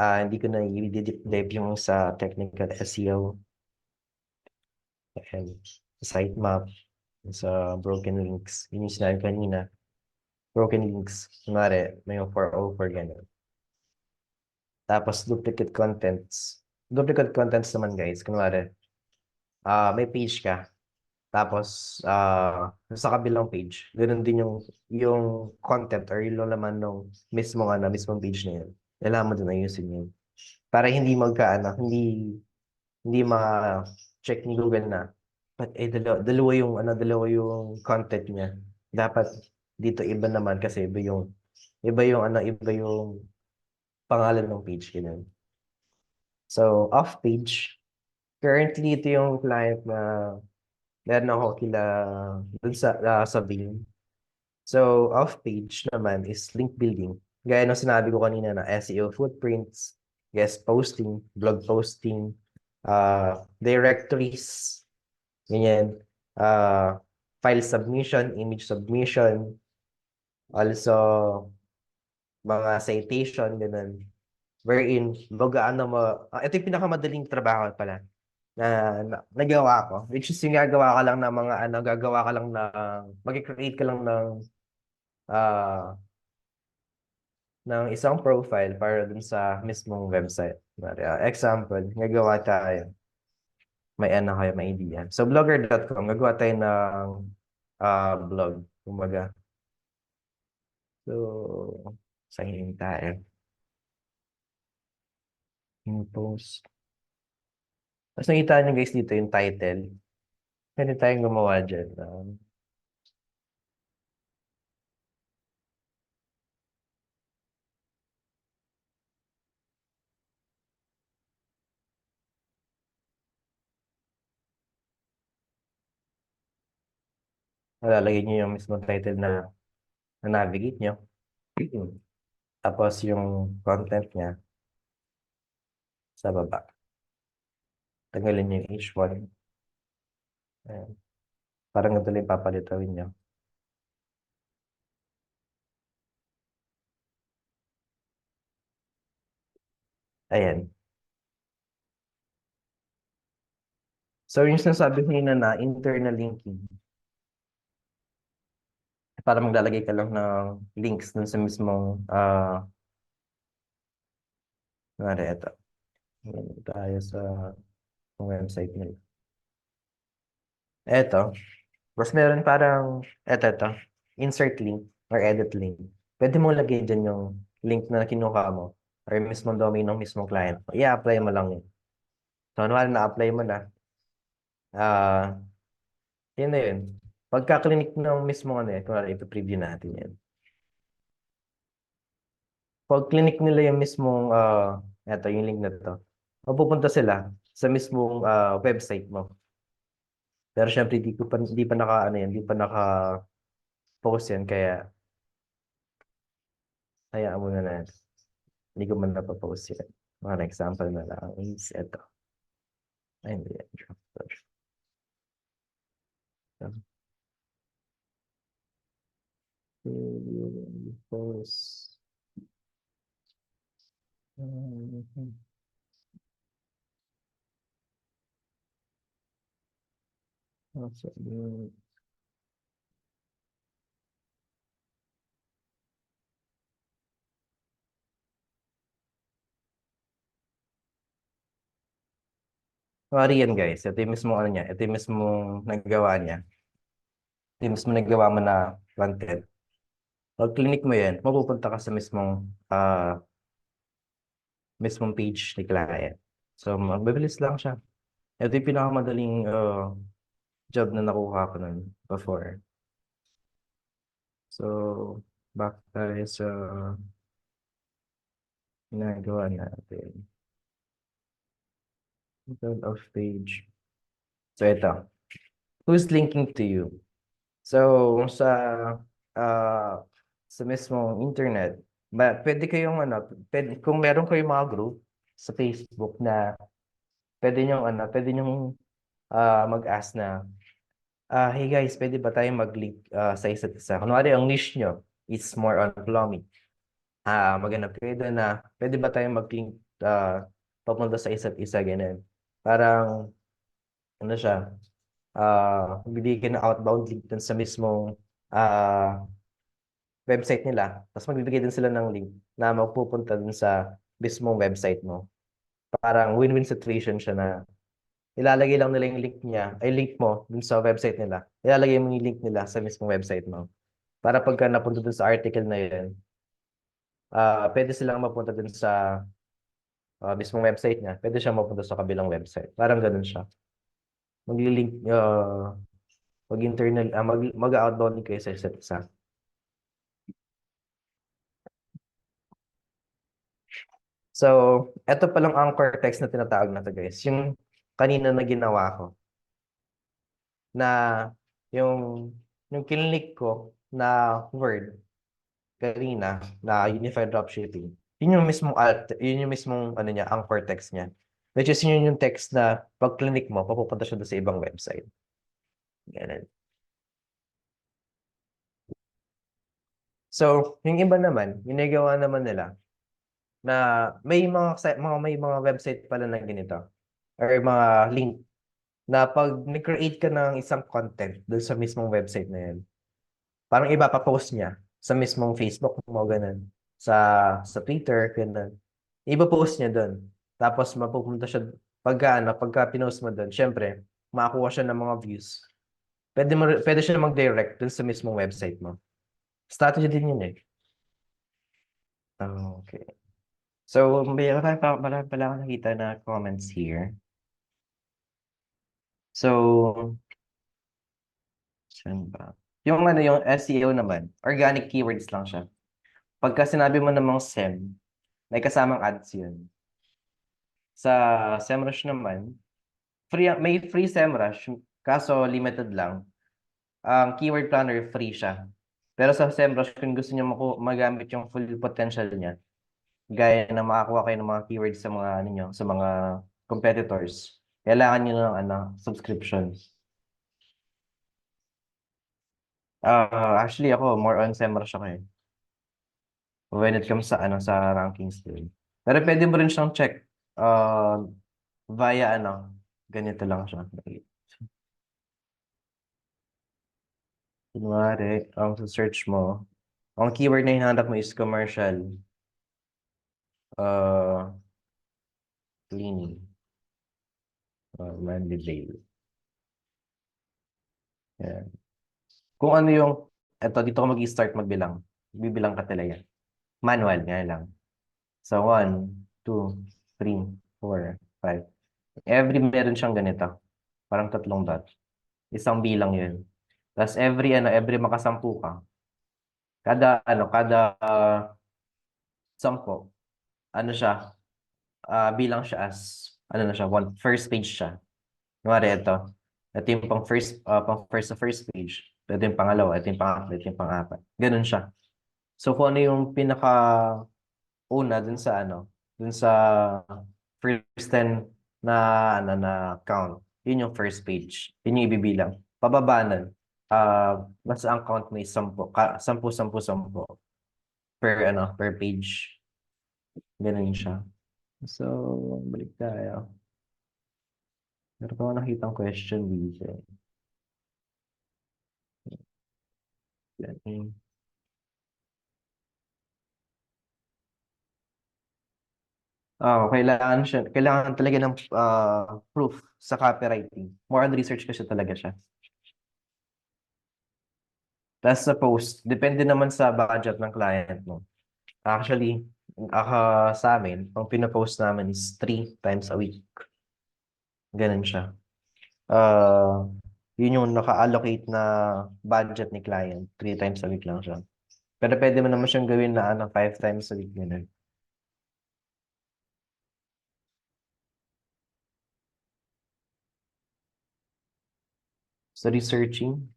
Speaker 2: hindi ko na i-deep dive yung sa technical SEO and sitemap, sa broken links. Yun yung sinabi kanina. Broken links, kunwari, may 404 ganun. Tapos duplicate contents. Duplicate contents naman, guys, kunwari, may page ka. Tapos, sa kabilang page, ganoon din yung content or yung laman ng mismong page na yun. Kailangan mo din ayusin yun. Para hindi hindi ma-check ni Google na, but dalawa yung content niya. Dapat dito iba naman kasi iba yung pangalan ng page, ganun. So, off page, currently ito yung client na Meron ako dun sa Bing. So, off-page naman is link building. Gaya ng sinabi ko kanina na SEO footprints, guest posting, blog posting, directories, ganyan, file submission, image submission, also mga citation, ganun. Wherein, ito yung pinakamadaling trabaho pala nagawa ko. Which is yung gagawa ka lang ng mga gagawa ka lang mag-create ka lang ah, ng isang profile para dun sa mismong website. Example, gagawa tayo. May kayo, may idea. So, blogger.com, gagawa tayo ng blog. Kumbaga. So, sign tayo. Yung post. Tapos nakita nyo guys dito yung title. Pwede tayong gumawa dyan. Lalagay nyo yung mismong title na navigate nyo. Tapos yung content niya sa baba. Tanggalin nyo yung H1. Ayan. Parang ito lang papalitawin nyo. Ayan. So yung sinasabi ko na internal linking. Para maglalagay ka lang ng links dun sa mismong ito. Ayan, tayo sa website nila. Ito. Tapos meron parang ito. Insert link or edit link. Pwede mo lagay dyan yung link na kinuha mo or yung mismong domain ng mismong client. I-apply mo lang yun. So, ano na-apply mo na. Yun na yun. Pagka-clinic ng mismong kunwari ito-preview natin yan. Pag clinic nila yung mismong, yung link na to, mapupunta sila sa mismong website mo. Pero syempre, hindi pa naka-post yan, kaya hayaan mo na natin. Hindi ko man napapost yan. Mga example na lang is ito. Ay, hindi yan. Post. Sorry yan guys. Ito yung mismo niya. Ito yung mismo nagawa niya. Ito yung mismo nagawa mo na content. Pag clinic mo yan, mapupunta ka sa mismong page ni client. So, magbibilis lang siya. Ito yung pinakamadaling job na nakuha ko nun before. So, back tayo sa ginagawa natin. Of page. So, ito. Who's linking to you? So, sa mismong internet, pwede kayong kung meron kayong mga group sa Facebook na pwede nyong mag-ask na, hey guys, pwede ba tayong mag-link sa isa't isa? Kunwari, ang niche nyo is more on plumbing. Maghanap kayo doon na, pwede ba tayong mag-link papunta sa isa't isa, ganun. Parang, ano siya, magbibigay ng outbound link dun sa mismong website nila. Tapos magbibigay din sila ng link na magpupunta dun sa mismong website mo. Parang win-win situation siya na ilalagay lang nila yung link mo dun sa website nila. Ilalagay mo yung link nila sa mismong website mo. Para pagka napunta dun sa article na yun, pwede silang mapunta dun sa mismong website niya. Pwede siya mapunta sa kabilang website. Parang ganun siya. Mag-link, mag-internal, mag-outbound link kayo sa isa't isa. So, eto palang anchor text na tinatawag na to guys. Yung kanina na ginawa ko. na yung kinilik ko na word kanina na unified dropshipping, yun yung mismong yun yung mismong ano niya, anchor text niya. Which is yun yung text na pag click mo, papupunta siya doon sa ibang website. Ganun. So, yung iba naman, ginagawa naman nila na may mga website pala na ganito or mga link na pag nag-create ka ng isang content doon sa mismong website na yan, parang iba pa post niya sa mismong Facebook mo, ganun. Sa Twitter, ganun. Iba post niya doon. Tapos mapupunta siya, pagka pinost mo doon, syempre, makakuha siya ng mga views. Pwede siya mag-direct doon sa mismong website mo. Strategy din yun eh. Okay. So, marami pala akong nakita na comments here. So, saan ba? Yung SEO naman, organic keywords lang siya. Pagka sinabi mo namang SEM, may kasamang ads yun. Sa SEMrush naman, may free SEMrush, kaso limited lang. Ang keyword planner, free siya. Pero sa SEMrush, kung gusto niyo magamit yung full potential niya, gaya na makakuha kayo ng mga keywords sa mga sa mga competitors, kailangan niyo ng subscription. Actually ako more on SEMrush ako eh. When it comes sa rankings din. Pero pwede mo rin siyang check via ganito lang siya. Kunwari, ang search mo, ang keyword na hinahanap mo is commercial. Cleaning. Mandeville. Yan. Kung ano yung, dito ko mag-start magbilang. Bibilang ka talaga. Manual, nga lang. So, 1, 2, 3, 4, 5. Every meron siyang ganito. Parang 3 dot. Isang bilang yun. Tapos every makasampu ka. Kada 10, siya, bilang siya as, na siya, first page siya. Kunwari ito. Ito yung pang first page. Ito yung pangalawa, ito yung pangatlo, ito yung pang-apat. Ganun siya. So, kung ano yung pinaka-una dun sa first 10 na count, yun yung first page. Yun yung ibibilang. Pababa nun, basta ang count mo is 10, 10, 10, 10 per page. Ganun siya. So, balik tayo. Meron ko nakitang question dito. Yan. Kailangan talaga ng proof sa copywriting. More on research kasi talaga siya. Tapos sa post, depende naman sa budget ng client mo. Actually, sa amin, ang pinapost namin is 3 times a week. Ganun siya. Yun yung naka-allocate na budget ni client. 3 times a week lang siya. Pero pwede mo naman siyang gawin na 5 times a week. Ganun. Sa researching,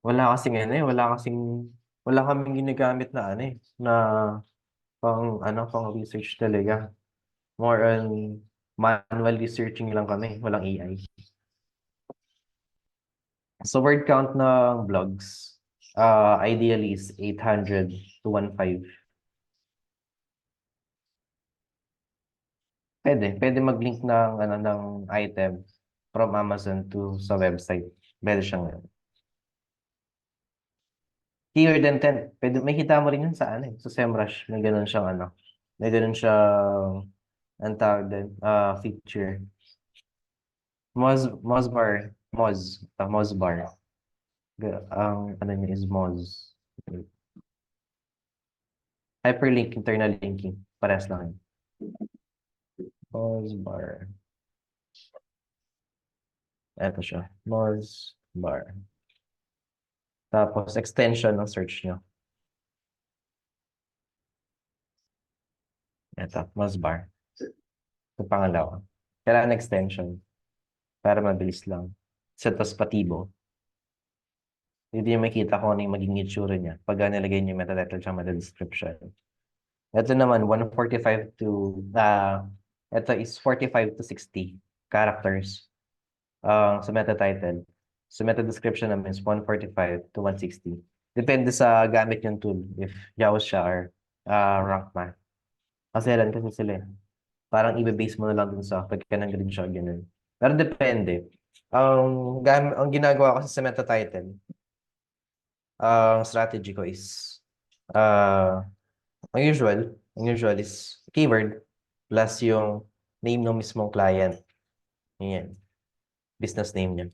Speaker 2: wala kaming ginagamit na na pang research talaga. More on manual researching lang kami, walang AI. So word count ng blogs, ideally is 800 to 1,500. Pwede mag-link ng item from Amazon to sa website. Pwede siyang keyword intent. May kita mo rin yun sa sa SEMrush. May ganun siyang may ganun siyang ang tawag din, feature. Mozbar. Mozbar. Ang niya is Moz. Hyperlink, internal linking. Parehas lang yun. Mozbar. Ito siya. Mozbar. Tapos, extension ng search nyo. Ito, Mozbar. Ito pangalawa. Kailangan extension para mabilis lang. Sa tas patibo. Hindi niyo makita kung ano yung maging itsura niya pag nilagay niyo yung meta title at meta description. Ito naman, 145 to, ito is 45 to 60 characters sa meta title. Sa meta description naman is 145 to 160. Depende sa gamit yung tool, if JAWS siya or rank math. Kasi sila. Parang i-base mo na lang dun sa pagka ng screenshot, ganun. Pero depende. Ang ginagawa ko sa meta title, ang strategy ko is, ang usual is keyword plus yung name ng mismong client. Yan. Business name niya.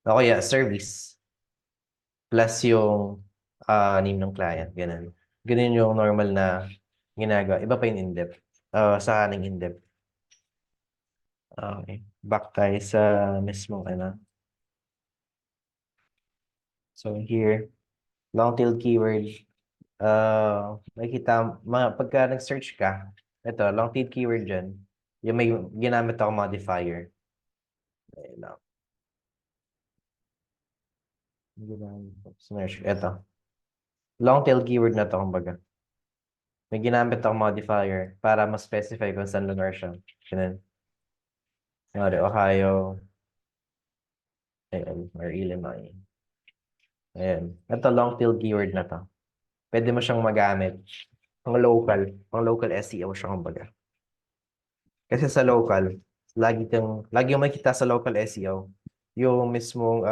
Speaker 2: O kaya, service plus yung name ng client. Ganun. Ganun yung normal na ginagawa. Iba pa yung in-depth. Sa aning in-depth. Okay. Back tayo sa mismong ano. So here, long-tail keyword. Makikita, pagka nag-search ka, ito, long-tail keyword dyan, yung may ginamit ako modifier. Ayun lang. Search, ito. Long-tail keyword na to, kumbaga. May ginamit ako modifier para ma-specify kung saan lugar siya. Ganun. Kunwari, Ohio, ayan, or Illinois. Ayan. Ito, long-tail keyword na to. Pwede mo siyang magamit. Pang local SEO siya, kumbaga. Kasi sa local, lagi yung makikita sa local SEO, yung mismong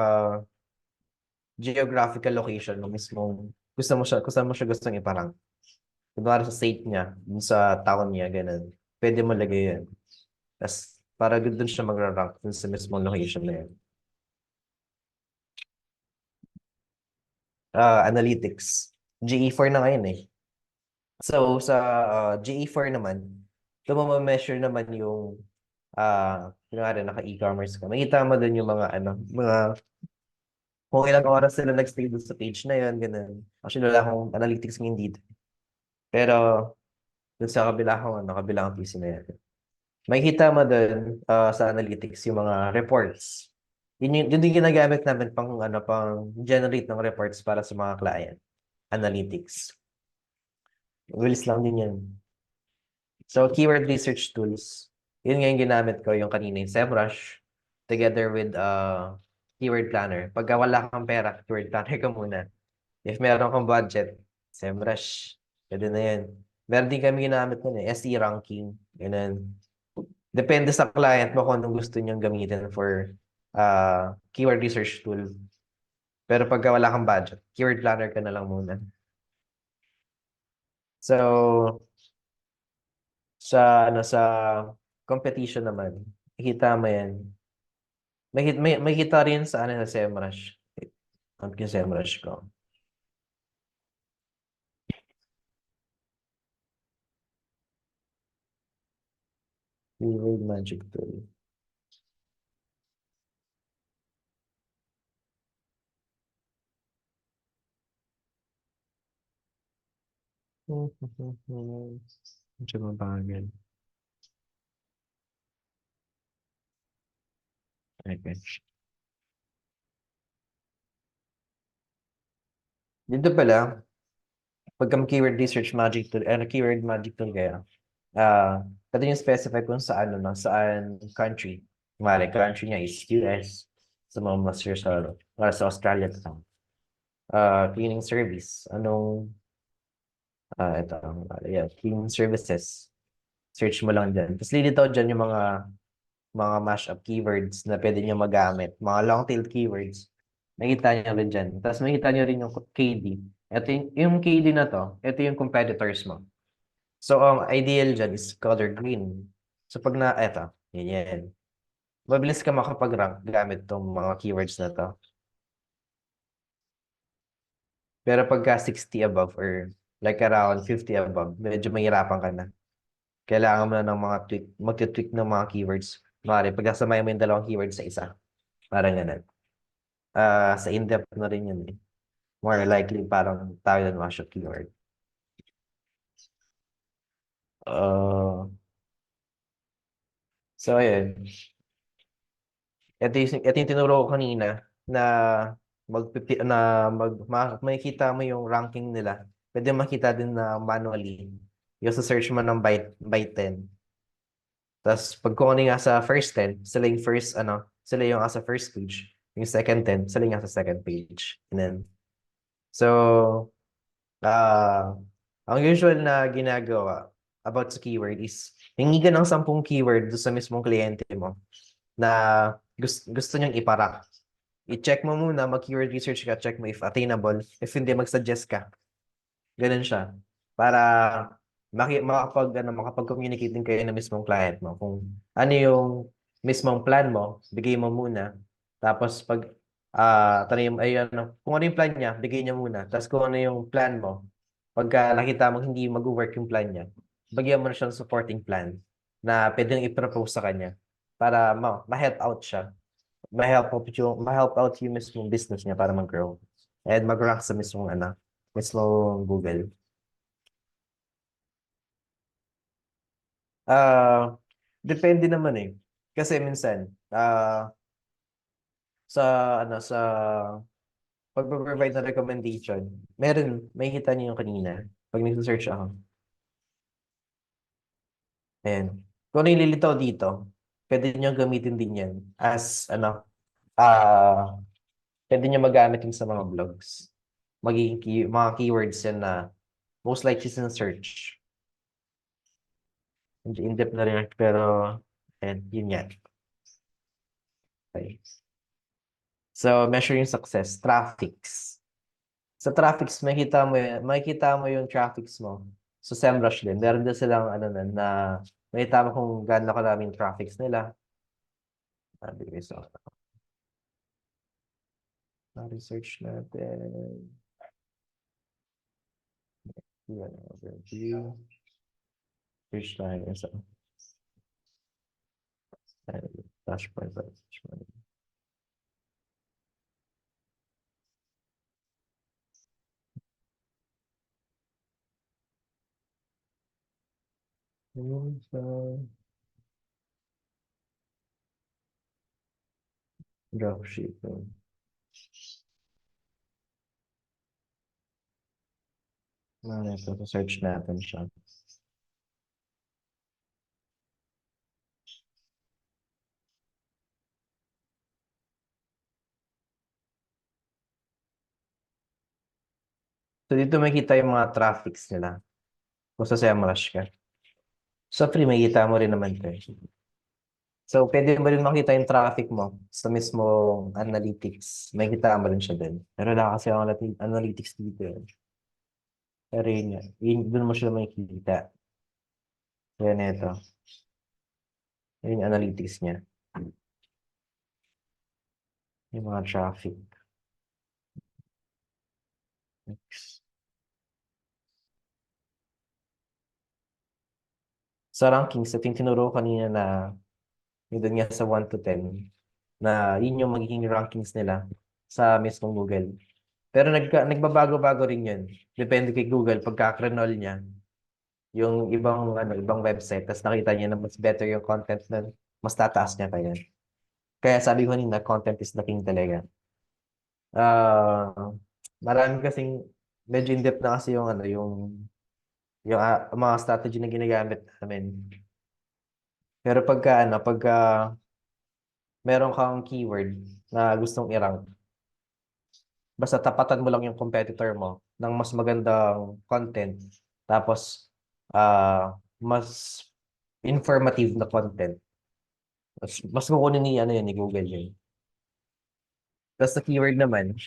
Speaker 2: geographical location, yung mismong kung saan mo siya gustong iparang. Kunwari sa state niya, dun sa town niya, ganun. Pwede mo lagay yan. Tapos, para doon siya magra-rank dun sa mismong location na yan. Analytics. GE4 na ngayon eh. So, sa GE4 naman, ito mo measure naman yung kunwari naka-e-commerce ka. Makita mo dun yung mga kung ilang oras sila nag-stay dun sa page na yun, ganun. Actually, wala akong analytics ngayon dito. Pero, dun sa kabilang PC na yan. Makikita mo dun sa analytics yung mga reports. Yun yung ginagamit namin pang generate ng reports para sa mga client. Analytics. Bilis lang din yan. So, keyword research tools. Yun nga yung ginamit ko, yung kanina yung SEMrush, together with keyword planner. Pagka wala kang pera, keyword planner ka muna. If meron kang budget, SEMrush. Pwede na yan. Meron din kami ginamit nun SE ranking. Ganun. Depende sa client mo kung anong gusto niyang gamitin for keyword research tool. Pero pagka wala kang budget, keyword planner ka na lang muna. So, sa competition naman, makita mo yan. Makita rin sa sa SEMrush. Ang SEMrush ko. Keyword magic tool. Medyo mabagal. Okay. Dito pala, pagka keyword research magic tool, keyword magic tool kaya, ito yung specify kung saan, saan country. Mali, country niya is US. Sa mga master sa Australia to. Cleaning service. Ito, cleaning services. Search mo lang dyan. Tapos lilitaw dyan yung mga mashup keywords na pwede nyo magamit. Mga long-tail keywords. Makita nyo rin dyan. Tapos makita nyo rin yung KD. Ito yung KD na to, ito yung competitors mo. So, ideal dyan is color green. So, pag eto, yan. Mabilis ka makapag-rank gamit tong mga keywords na to. Pero pagka 60 above or like around 50 above, medyo mahirapan ka na. Kailangan mo na ng mga magti-tweak ng mga keywords. Mari, pagkasamay mo yung dalawang keywords sa isa. Parang ganun. Sa in-depth na rin yun eh. More likely parang tawag na mashup keyword. So, ayun. Ito yung tinuro ko kanina na makikita mo yung ranking nila. Pwede makita din na manually. Yung sa search mo ng by 10. Tapos pag kukunin nga sa first 10, sila yung sila yung sa first page. Yung second 10, sila yung sa second page. And then, so, ah ang usual na ginagawa about sa keyword is, hingi ka ng 10 keyword doon sa mismong kliyente mo na gusto niyang iparank. I-check mo muna, mag-keyword research ka, check mo if attainable. If hindi, mag-suggest ka. Ganun siya. Para makapag-communicate din kayo ng mismong client mo. Kung ano yung mismong plan mo, bigay mo muna. Tapos pag kung ano yung plan niya, bigay niya muna. Tapos kung ano yung plan mo, pagka nakita mo hindi mag-work yung plan niya, bagyan mo na siyang supporting plan na pwedeng i-propose sa kanya para ma-help out siya. Ma-help out yung mismong business niya para mag-grow. And mag-rank sa mismong Google. Ah, depende naman eh. Kasi minsan, sa sa pag-provide ng recommendation, may kita niyo yung kanina pag nag-search ako. Ayan. Kung ano yung lilitaw dito, pwede niyo gamitin din yan as pwede niyo magamit yung sa mga blogs. Magiging mga keywords yan na most likely sa search. In-depth na rin, pero yun yan. Okay. So, measuring success, traffics. Sa traffics, makikita mo yung traffics mo. So, SEMrush din. Meron din silang na makikita mo kung gaano karaming traffics nila. So, research natin. Yan, overview. Search tayo sa dashboard. Yung sa dropshipping. Ito, search natin siya. So, dito makikita yung mga traffics nila. Kung sa SEMrush ka. Sa free, makikita mo rin naman ito. So, pwede mo rin makita yung traffic mo sa mismong analytics. Makikita mo rin siya din. Pero wala kasi ang analytics dito. Pero doon mo siya makikita. Yan ito. Yan yung analytics niya. Yung mga traffic. Next. Sa rankings, ito yung tinuro kanina na yung doon nga sa 1 to 10 na yun yung magiging rankings nila sa mismong Google. Pero nagbabago-bago rin yun. Depende kay Google pagka-crawl niya yung ibang website, tapos nakita niya na mas better yung content na mas tataas niya kaya. Kaya sabi ko kanina, content is the king talaga. Marami kasing medyo in-depth na kasi yung mga strategy na ginagamit namin. Pero pagka meron kang keyword na gustong i-rank, basta tapatan mo lang yung competitor mo ng mas magandang content, tapos mas informative na content. Mas kukunin ni Google yun. Tapos sa keyword naman,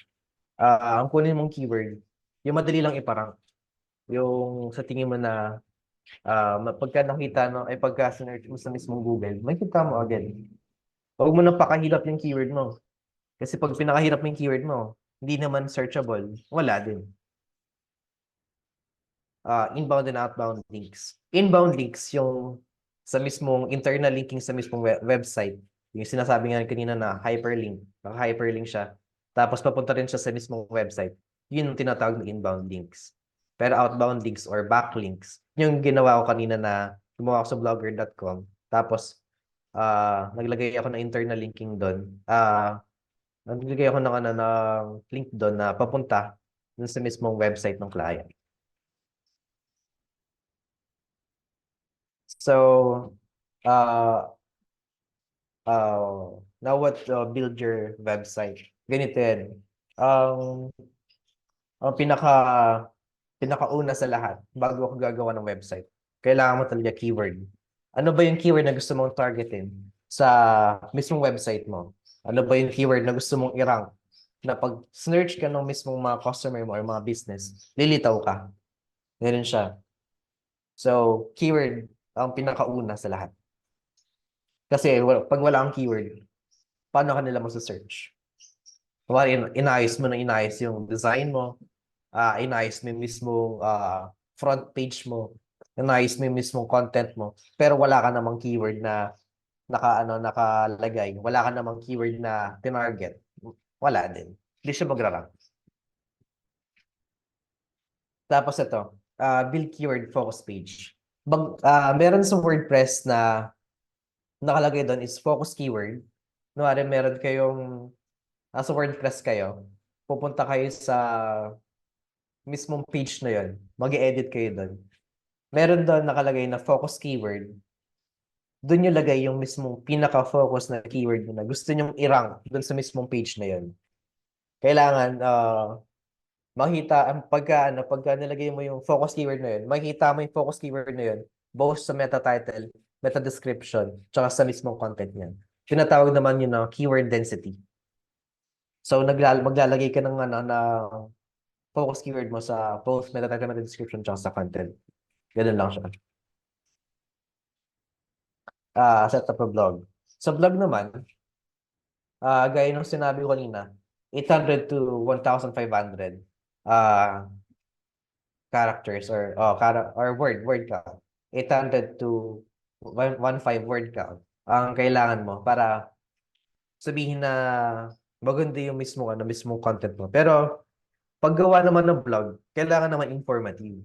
Speaker 2: ang kunin mong keyword, yung madali lang iparang. Yung sa tingin mo na pagka nakita pagka sinearch mo sa mismong Google, makikita mo agad. Huwag mo nang pakahirap yung keyword mo. Kasi pag pinakahirap mo yung keyword mo, hindi naman searchable, wala din. Inbound and outbound links. Inbound links yung sa mismong internal linking sa mismong website. Yung sinasabi nga kanina na hyperlink. Naka-hyperlink siya. Tapos papunta rin siya sa mismong website. Yun yung tinatawag na inbound links. Pero outbound links or backlinks, yung ginawa ko kanina na gumawa ko sa blogger.com. Tapos naglagay ako ng internal linking doon. Naglagay ako ng link doon na papunta dun sa mismong website ng client. So, uh, now what build your website? Ganito yan. Ang pinakauna sa lahat, bago ako gagawa ng website, kailangan mo talaga keyword. Ano ba yung keyword na gusto mong targetin sa mismong website mo? Ano ba yung keyword na gusto mong i-rank? Na pag search ka ng mismong mga customer mo or mga business, lilitaw ka. Ganun siya. So, keyword ang pinakauna sa lahat. Kasi pag wala kang keyword, paano ka nila search? Inayos mo na inayos yung design mo, inayos mo yung mismong front page mo, inayos mo yung mismong content mo, pero wala ka namang keyword na nakalagay, wala ka namang keyword na tinarget, wala din. Hindi siya magra-rank. Tapos ito, build keyword focus page. Meron sa WordPress na nakalagay doon is focus keyword. Kunwari, meron kayong, nasa WordPress kayo, pupunta kayo sa mismong page na yun, mag-edit kayo doon. Meron doon nakalagay na focus keyword. Doon nyo lagay yung mismong pinaka-focus na keyword na gusto nyong i-rank doon sa mismong page na yun. Kailangan, pagka nilagay mo yung focus keyword na yun, makikita mo yung focus keyword na yun, both sa meta title, meta description, tsaka sa mismong content niyan. Tinatawag naman yun na keyword density. So, maglalagay ka na focus keyword mo sa both meta title, meta description, tsaka sa content. Ganun lang siya. Set up a blog. Sa blog naman, gaya ng sinabi ko kanina, 800 to 1,500 characters or word count. 800 to 1,500 word count ang kailangan mo para sabihin na maganda yung mismong content mo. Pero paggawa naman ng blog, kailangan naman informative.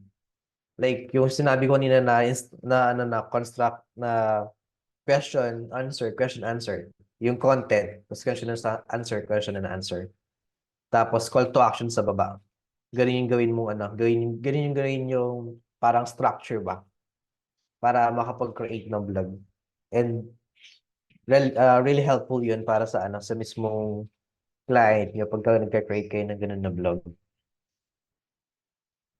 Speaker 2: Like yung sinabi ko nila na construct na question, answer. Yung content, tapos question and answer. Tapos call to action sa baba. Ganun yung gawin mo, ganun yung parang structure ba para makapag-create ng blog. And really helpful yun para sa sa mismong client nyo pagka nagka-create kayo ng ganun na blog.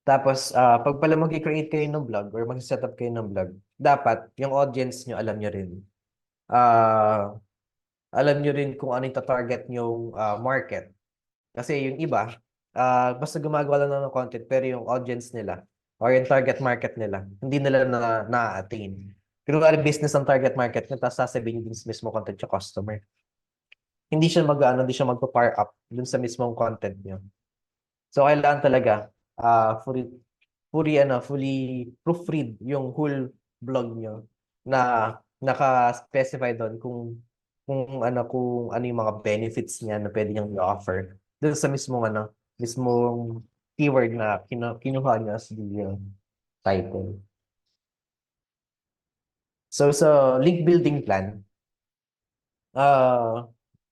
Speaker 2: Tapos, pag pala mag-create kayo ng blog or mag-set up kayo ng blog, dapat yung audience nyo alam nyo rin. Alam nyo rin kung ano yung target yung market. Kasi yung iba, basta gumagawa lang ng content pero yung audience nila or yung target market nila, hindi nila na-attain. Kunwari business ang target market nyo, tapos sasabihin din sa mismo content yung customer. Hindi siya hindi siya magpa-par up dun sa mismong content nyo. So, kailangan talaga fully proofread yung whole blog nyo na naka-specify doon kung ano yung mga benefits niya na pwede niyang i-offer doon sa mismong keyword na kinuha niya as the title. So sa link building plan,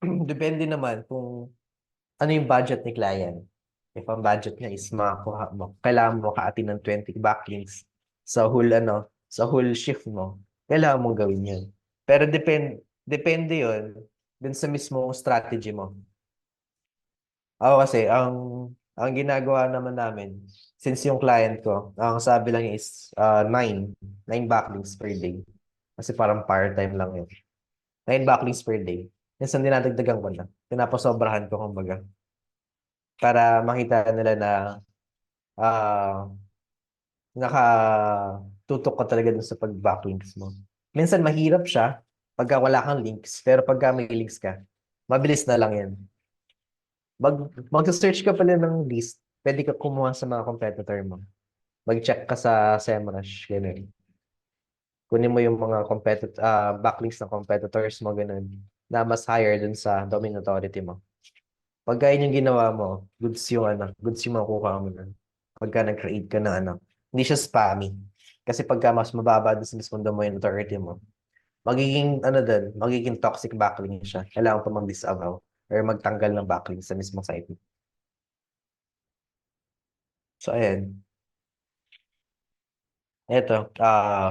Speaker 2: depende naman kung ano yung budget ni client. If ang budget niya is kailangan mo makaatin ng 20 backlinks sa whole shift mo, kailangan mong gawin yun. Pero depende yun dun sa mismong strategy mo. Ako kasi, ang ginagawa naman namin, since yung client ko, ang sabi lang niya is 9 backlinks per day. Kasi parang part-time lang yun. 9 backlinks per day. Minsan dinadagdagan ko na. Pinapasobrahan ko kumbaga. Para makita nila na nakatutok ka talaga dun sa pag-backlinks mo. Minsan mahirap siya pagka wala kang links, pero pagka may links ka, mabilis na lang yan. Mag-search ka pala ng list, pwede ka kumuha sa mga competitor mo. Mag-check ka sa SEMrush, gano'n. Kunin mo yung mga backlinks ng competitors mo, gano'n, na mas higher dun sa domain authority mo. Pagka yun yung ginawa mo, goods yung makukuha mo na. Pagka nag-create ka na hindi siya spammy. Kasi pagka mas mababa dun sa mismong domain authority mo, magiging ano din, magiging toxic backlink siya. Kailangan pa mag-disavow or magtanggal ng backlink sa mismong site mo. So, ayan. Ito,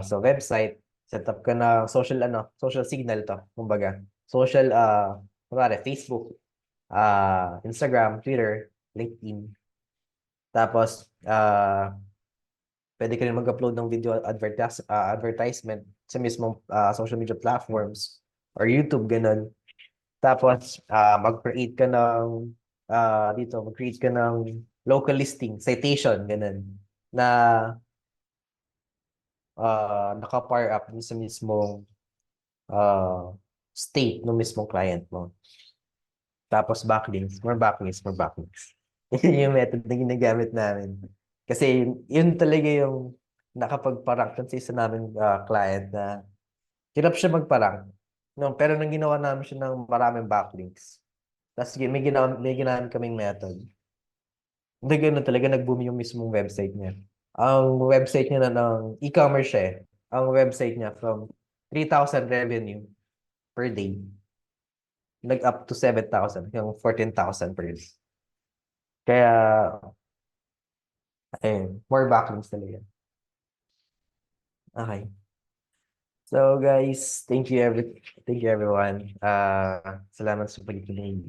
Speaker 2: so website, setup ka na social signal to, kumbaga. Social, kunwari, Facebook, Instagram, Twitter, LinkedIn. Tapos, pwede ka rin mag-upload ng video advertisement sa mismong social media platforms or YouTube, ganun. Tapos, mag-create ka ng, mag-create ka ng local listing, citation, ganun, na naka-pair up dun sa mismong state ng mismong client mo. Tapos backlinks, more backlinks, more backlinks. Yun yung method na ginagamit namin. Kasi yun talaga yung nakapag-parank sa isa namin client na hirap siya mag-parank. No, pero nang ginawa namin siya ng maraming backlinks. Tapos may ginamit kaming method. Hindi ganun talaga nag-boom yung mismong website niya. Ang website niya na ng e-commerce siya eh. Ang website niya from 3,000 revenue per day, nag-up to 7,000 hanggang 14,000 per day. Kaya, ayun, more backlinks talaga. Okay. So guys, thank you everyone. Salamat sa pakikinig.